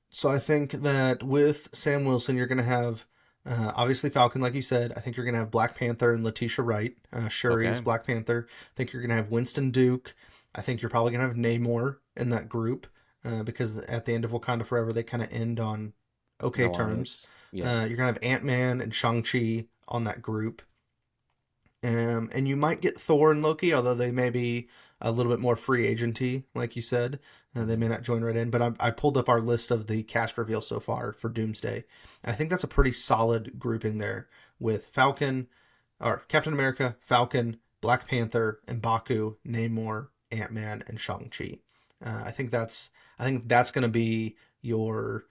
[SPEAKER 1] So I think that with Sam Wilson, you're going to have obviously Falcon, like you said. I think you're going to have Black Panther and Letitia Wright, Shuri's
[SPEAKER 2] Okay.
[SPEAKER 1] Black Panther. I think you're going to have Winston Duke. I think you're probably going to have Namor in that group because at the end of Wakanda Forever, they kind of end on
[SPEAKER 2] An
[SPEAKER 1] okay terms.
[SPEAKER 2] alliance. Yeah.
[SPEAKER 1] You're going to have Ant Man and Shang-Chi on that group. And you might get Thor and Loki, although they may be a little bit more free agenty, like you said. They
[SPEAKER 2] Hmm.
[SPEAKER 1] may not join right in. But I pulled up our list of the cast reveal so far for Doomsday. And I think that's a pretty solid grouping there with Falcon, or Captain America, Falcon, Black Panther, and Baku, Namor, Ant Man, and Shang-Chi. I think that's going to be your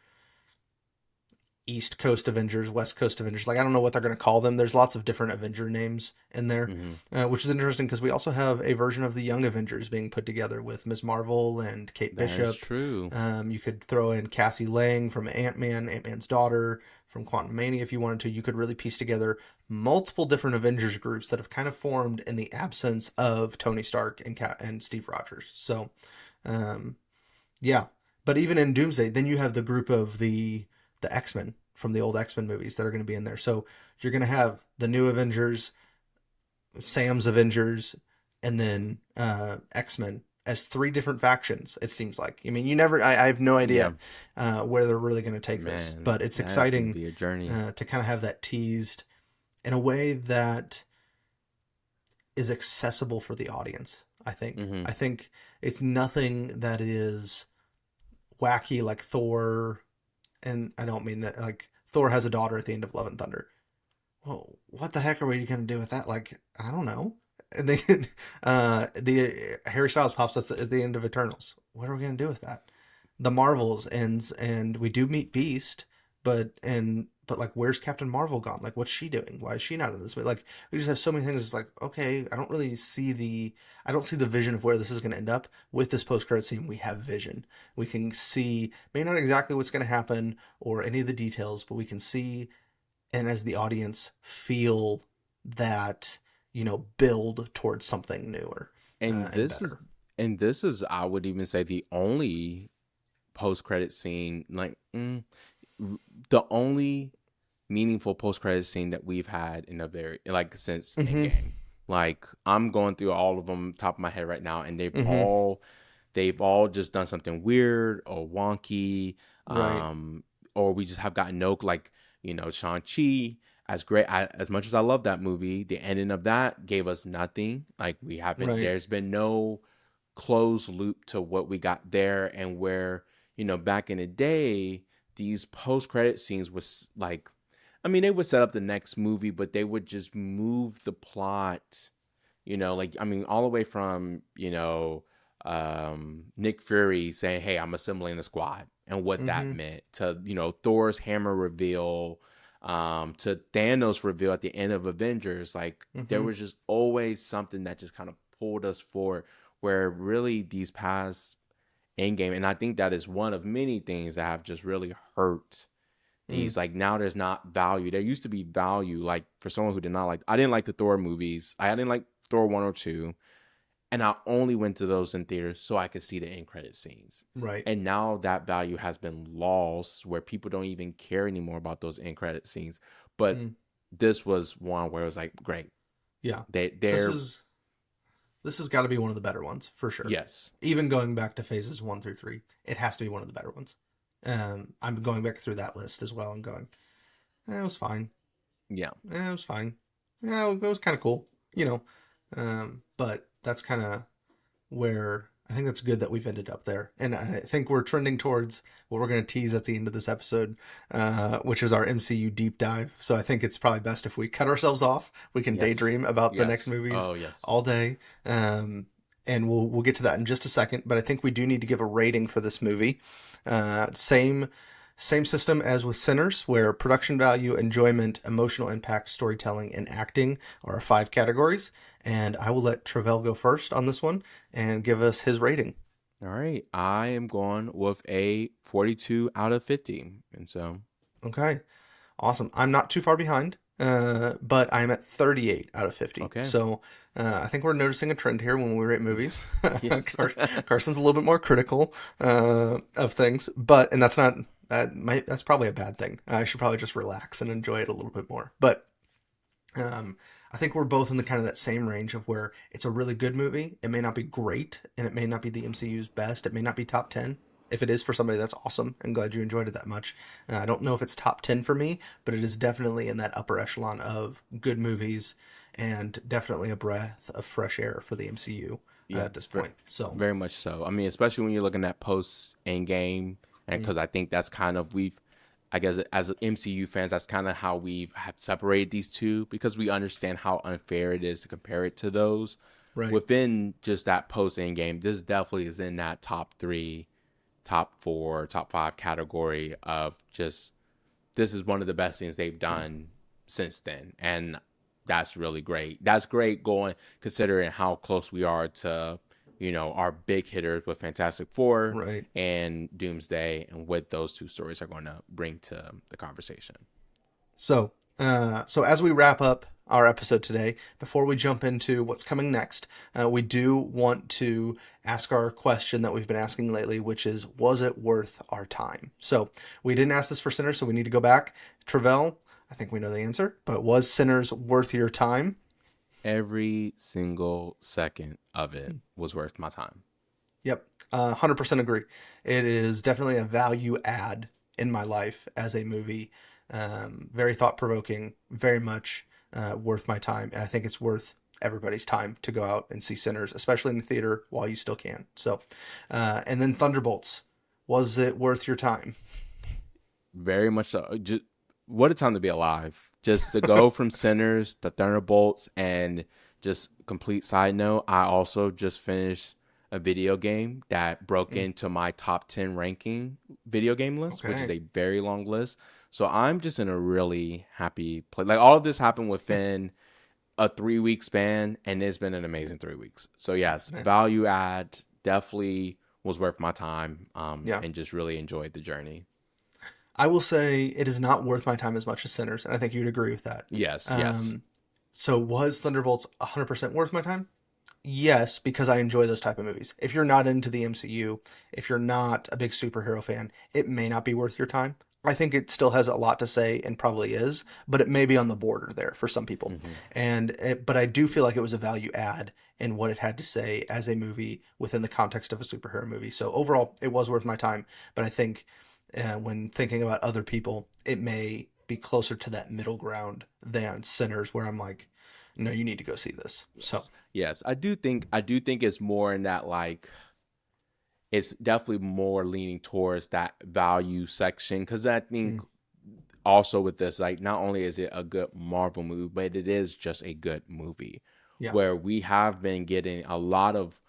[SPEAKER 1] East Coast Avengers, West Coast Avengers. Like I don't know what they're going to call them. There's lots of different Avenger names in there,
[SPEAKER 2] Hmm.
[SPEAKER 1] which is interesting because we also have a version of the Young Avengers being put together with Ms. Marvel and Kate
[SPEAKER 2] That is
[SPEAKER 1] Bishop.
[SPEAKER 2] true.
[SPEAKER 1] You could throw in Cassie Lang from Ant Man, Ant Man's daughter from Quantum Mania if you wanted to. You could really piece together multiple different Avengers groups that have kind of formed in the absence of Tony Stark and Steve Rogers. So, um, yeah, but even in Doomsday, then you have the group of the X Men from the old X Men movies that are going to be in there. So you're going to have the new Avengers, Sam's Avengers, and then X Men as three different factions. It seems like. I mean, you never. I have no
[SPEAKER 2] Yeah.
[SPEAKER 1] idea where they're really going to take this,
[SPEAKER 2] Man,
[SPEAKER 1] but it's
[SPEAKER 2] that is going to
[SPEAKER 1] exciting
[SPEAKER 2] be a journey.
[SPEAKER 1] to kind of have that teased in a way that is accessible for the audience. I think.
[SPEAKER 2] Hmm.
[SPEAKER 1] I think it's nothing that is wacky like Thor, and I don't mean that like Thor has a daughter at the end of Love and Thunder. Well, what the heck are we going to do with that? Like, I don't know. And then the Harry Styles pops us at the end of Eternals. What are we going to do with that? The Marvels ends, and we do meet Beast, but like, where's Captain Marvel gone? Like, what's she doing? Why is she not in this? Like, we just have so many things. It's like, okay, I don't see the vision of where this is going to end up. With this post credit scene, we have vision. We can see, maybe not exactly what's going to happen or any of the details, but we can see, and as the audience feel that, build towards something newer
[SPEAKER 2] And
[SPEAKER 1] and
[SPEAKER 2] this is
[SPEAKER 1] better.
[SPEAKER 2] and this is I would even say the only post credit scene the only meaningful post credit scene that we've had in a very like since
[SPEAKER 1] Mm-hmm.
[SPEAKER 2] Endgame. Like I'm going through all of them top of my head right now, and
[SPEAKER 1] Mm-hmm.
[SPEAKER 2] they've all just done something weird or wonky,
[SPEAKER 1] Right.
[SPEAKER 2] um, or we just have gotten no like Shang-Chi. As much as I love that movie, the ending of that gave us nothing. Like we haven't.
[SPEAKER 1] Right.
[SPEAKER 2] There's been no closed loop to what we got there, and where back in the day these post credit scenes was like, I mean, they would set up the next movie, but they would just move the plot, like, I mean, all the way from, Nick Fury saying, "Hey, I'm assembling the squad," and what that
[SPEAKER 1] Mm-hmm.
[SPEAKER 2] meant to, Thor's hammer reveal, to Thanos reveal at the end of Avengers. Like, there
[SPEAKER 1] Mm-hmm.
[SPEAKER 2] was just always something that just kind of pulled us forward, where really these past Endgame, and I think that is one of many things that have just really hurt
[SPEAKER 1] Mm.
[SPEAKER 2] these. Like now there's not value. There used to be value. Like for someone who did not like, I didn't like the Thor movies. I didn't like Thor 1 or 2, and I only went to those in theaters so I could see the end credit scenes.
[SPEAKER 1] Right.
[SPEAKER 2] And now that value has been lost, where people don't even care anymore about those end credit scenes. But
[SPEAKER 1] Mm.
[SPEAKER 2] this was one where it was like, great.
[SPEAKER 1] Yeah. This
[SPEAKER 2] They're
[SPEAKER 1] is this has got to be one of the better ones for sure.
[SPEAKER 2] yes,
[SPEAKER 1] Even going back to phases 1 through 3, it has to be one of the better ones. I'm going back through that list as well and going, it was fine.
[SPEAKER 2] yeah,
[SPEAKER 1] It was fine. Yeah, it was kind of cool, you know. But that's kind of where I think that's good that we've ended up there. And I think we're trending towards what we're going to tease at the end of this episode, which is our MCU deep dive. So I think it's probably best if we cut ourselves off. We can
[SPEAKER 2] yes,
[SPEAKER 1] daydream about the next
[SPEAKER 2] yes.
[SPEAKER 1] movies
[SPEAKER 2] Oh yes,
[SPEAKER 1] all day. And we'll get to that in just a second. But I think we do need to give a rating for this movie. Same system as with Sinners, where production value, enjoyment, emotional impact, storytelling, and acting are our 5 categories. And I will let Travell go first on this one and give us his rating.
[SPEAKER 2] all right. I am going with a 42 out of 50, and so
[SPEAKER 1] Okay, awesome. I'm not too far behind, but I'm at 38 out of 50.
[SPEAKER 2] okay.
[SPEAKER 1] So I think we're noticing a trend here when we rate movies.
[SPEAKER 2] Yes.
[SPEAKER 1] Carson's a little bit more critical of things, and that's probably a bad thing. I should probably just relax and enjoy it a little bit more. But Um, I think we're both in the kind of that same range of where it's a really good movie. It may not be great, and it may not be the MCU's best. It may not be top 10. If it is for somebody, that's awesome. I'm glad you enjoyed it that much. I don't know if it's top 10 for me, but it is definitely in that upper echelon of good movies and definitely a breath of fresh air for the MCU at this
[SPEAKER 2] Yes,
[SPEAKER 1] point. So,
[SPEAKER 2] very much so. I mean, especially when you're looking at post Endgame, and
[SPEAKER 1] mm,
[SPEAKER 2] because I think that's kind of I guess as MCU fans, that's kind of how we have separated these two, because we understand how unfair it is to compare it to those.
[SPEAKER 1] right.
[SPEAKER 2] Within just that post Endgame, this definitely is in that top 3, top 4, top 5 category of just, this is one of the best things they've done since then, and that's really great. That's great going considering how close we are to our big hitters with Fantastic Four
[SPEAKER 1] Right.
[SPEAKER 2] and Doomsday, and what those two stories are going to bring to the conversation.
[SPEAKER 1] So as we wrap up our episode today, before we jump into what's coming next, we do want to ask our question that we've been asking lately, which is, was it worth our time? So we didn't ask this for Sinners, so we need to go back. Travell, I think we know the answer, but was Sinners worth your time?
[SPEAKER 2] Every single second of it was worth my time.
[SPEAKER 1] Yep, 100% agree. It is definitely a value add in my life as a movie. Very thought provoking, very much worth my time, and I think it's worth everybody's time to go out and see Sinners, especially in the theater while you still can. So, and then Thunderbolts. Was it worth your time?
[SPEAKER 2] Very much so. Just, what a time to be alive. Just to go from Sinners to Thunderbolts. And just complete side note, I also just finished a video game that broke into my top 10 ranking video game list, which is
[SPEAKER 1] Okay.
[SPEAKER 2] a very long list. So I'm just in a really happy place. Like, all of this happened within a 3 week span, and it's been an amazing 3 weeks. So yes,
[SPEAKER 1] Yeah.
[SPEAKER 2] value add definitely was worth my time,
[SPEAKER 1] Yeah.
[SPEAKER 2] and just really enjoyed the journey.
[SPEAKER 1] I will say it is not worth my time as much as Sinners, and I think you'd agree with that.
[SPEAKER 2] Yes, yes.
[SPEAKER 1] Um, so was Thunderbolts 100% worth my time? Yes, because I enjoy those type of movies. If you're not into the MCU, if you're not a big superhero fan, it may not be worth your time. I think it still has a lot to say and probably is, but it may be on the border there for some people.
[SPEAKER 2] Hmm.
[SPEAKER 1] But I do feel like it was a value add in what it had to say as a movie within the context of a superhero movie. So overall, it was worth my time. But I think when thinking about other people, it may be closer to that middle ground than Sinners, where I'm like, no, you need to go see this. So
[SPEAKER 2] Yes, yes. I do think it's more in that, like, it's definitely more leaning towards that value section, because I think
[SPEAKER 1] mm,
[SPEAKER 2] also with this, like, not only is it a good Marvel movie, but it is just a good movie,
[SPEAKER 1] yeah,
[SPEAKER 2] where we have been getting a lot of,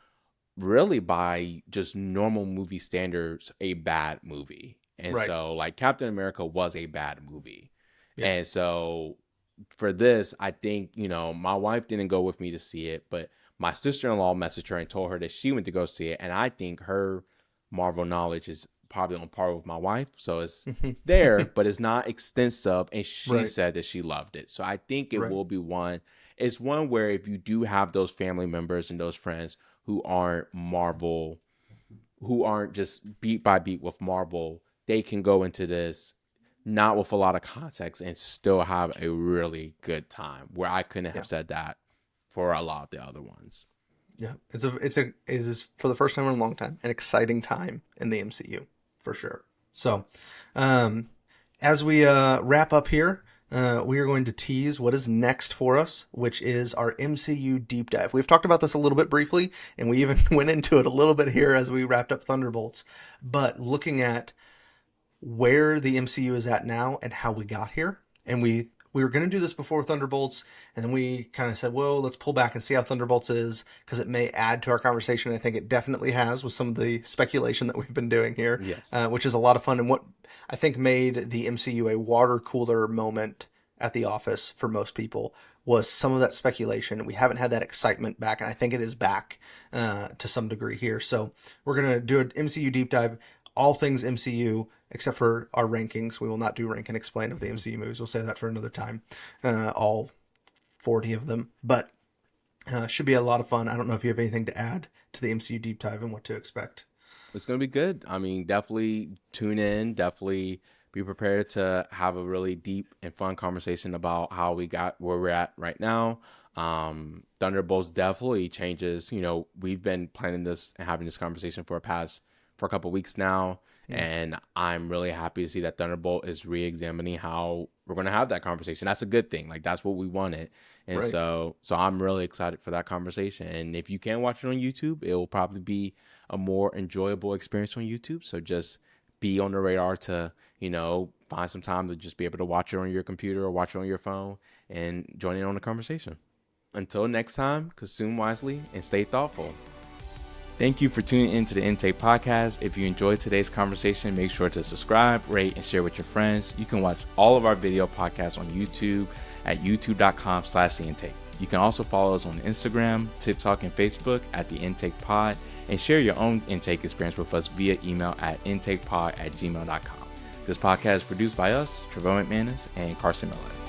[SPEAKER 2] really by just normal movie standards, a bad movie. And
[SPEAKER 1] right,
[SPEAKER 2] so, like, Captain America was a bad movie.
[SPEAKER 1] yeah,
[SPEAKER 2] And so for this, I think, my wife didn't go with me to see it, but my sister-in-law messaged her and told her that she went to go see it. And I think her Marvel knowledge is probably on par with my wife. So it's there, but it's not extensive. And she
[SPEAKER 1] right,
[SPEAKER 2] said that she loved it. So I think it
[SPEAKER 1] right,
[SPEAKER 2] will be one. It's one where if you do have those family members and those friends who aren't Marvel, who aren't just beat by beat with Marvel, they can go into this not with a lot of context and still have a really good time, where I couldn't
[SPEAKER 1] yeah,
[SPEAKER 2] have said that for a lot of the other ones.
[SPEAKER 1] yeah. It is for the first time in a long time an exciting time in the MCU for sure. So, um, as we wrap up here, we are going to tease what is next for us, which is our MCU deep dive. We've talked about this a little bit briefly, and we even went into it a little bit here as we wrapped up Thunderbolts. But looking at where the MCU is at now and how we got here, and we were going to do this before Thunderbolts, and then we kind of said, well, let's pull back and see how Thunderbolts is, because it may add to our conversation. I think it definitely has with some of the speculation that we've been doing here,
[SPEAKER 2] Yes.
[SPEAKER 1] which is a lot of fun, and what I think made the MCU a water cooler moment at the office for most people was some of that speculation. We haven't had that excitement back, and I think it is back to some degree here. So we're going to do an MCU deep dive, all things MCU, except for our rankings. We will not do rank and explain of the MCU movies. We'll save that for another time. All 40 of them. But should be a lot of fun. I don't know if you have anything to add to the MCU deep dive and what to expect.
[SPEAKER 2] It's going to be good. I mean, definitely tune in. Definitely be prepared to have a really deep and fun conversation about how we got where we're at right now. Thunderbolts definitely changes. We've been planning this and having this conversation for a couple of weeks now.
[SPEAKER 1] Mm.
[SPEAKER 2] And I'm really happy to see that Thunderbolt is re-examining how we're going to have that conversation. That's a good thing. Like, that's what we wanted. And
[SPEAKER 1] Right.
[SPEAKER 2] so I'm really excited for that conversation. And if you can watch it on YouTube, it will probably be a more enjoyable experience on YouTube. So just be on the radar to, find some time to just be able to watch it on your computer or watch it on your phone and join in on the conversation. Until next time, consume wisely and stay thoughtful. Thank you for tuning in to the Intake Podcast. If you enjoyed today's conversation, make sure to subscribe, rate, and share with your friends. You can watch all of our video podcasts on YouTube at youtube.com/theintake. You can also follow us on Instagram, TikTok, and Facebook at The Intake Pod, and share your own intake experience with us via email at intakepod@gmail.com. This podcast is produced by us, Trevor McManus and Carson Miller.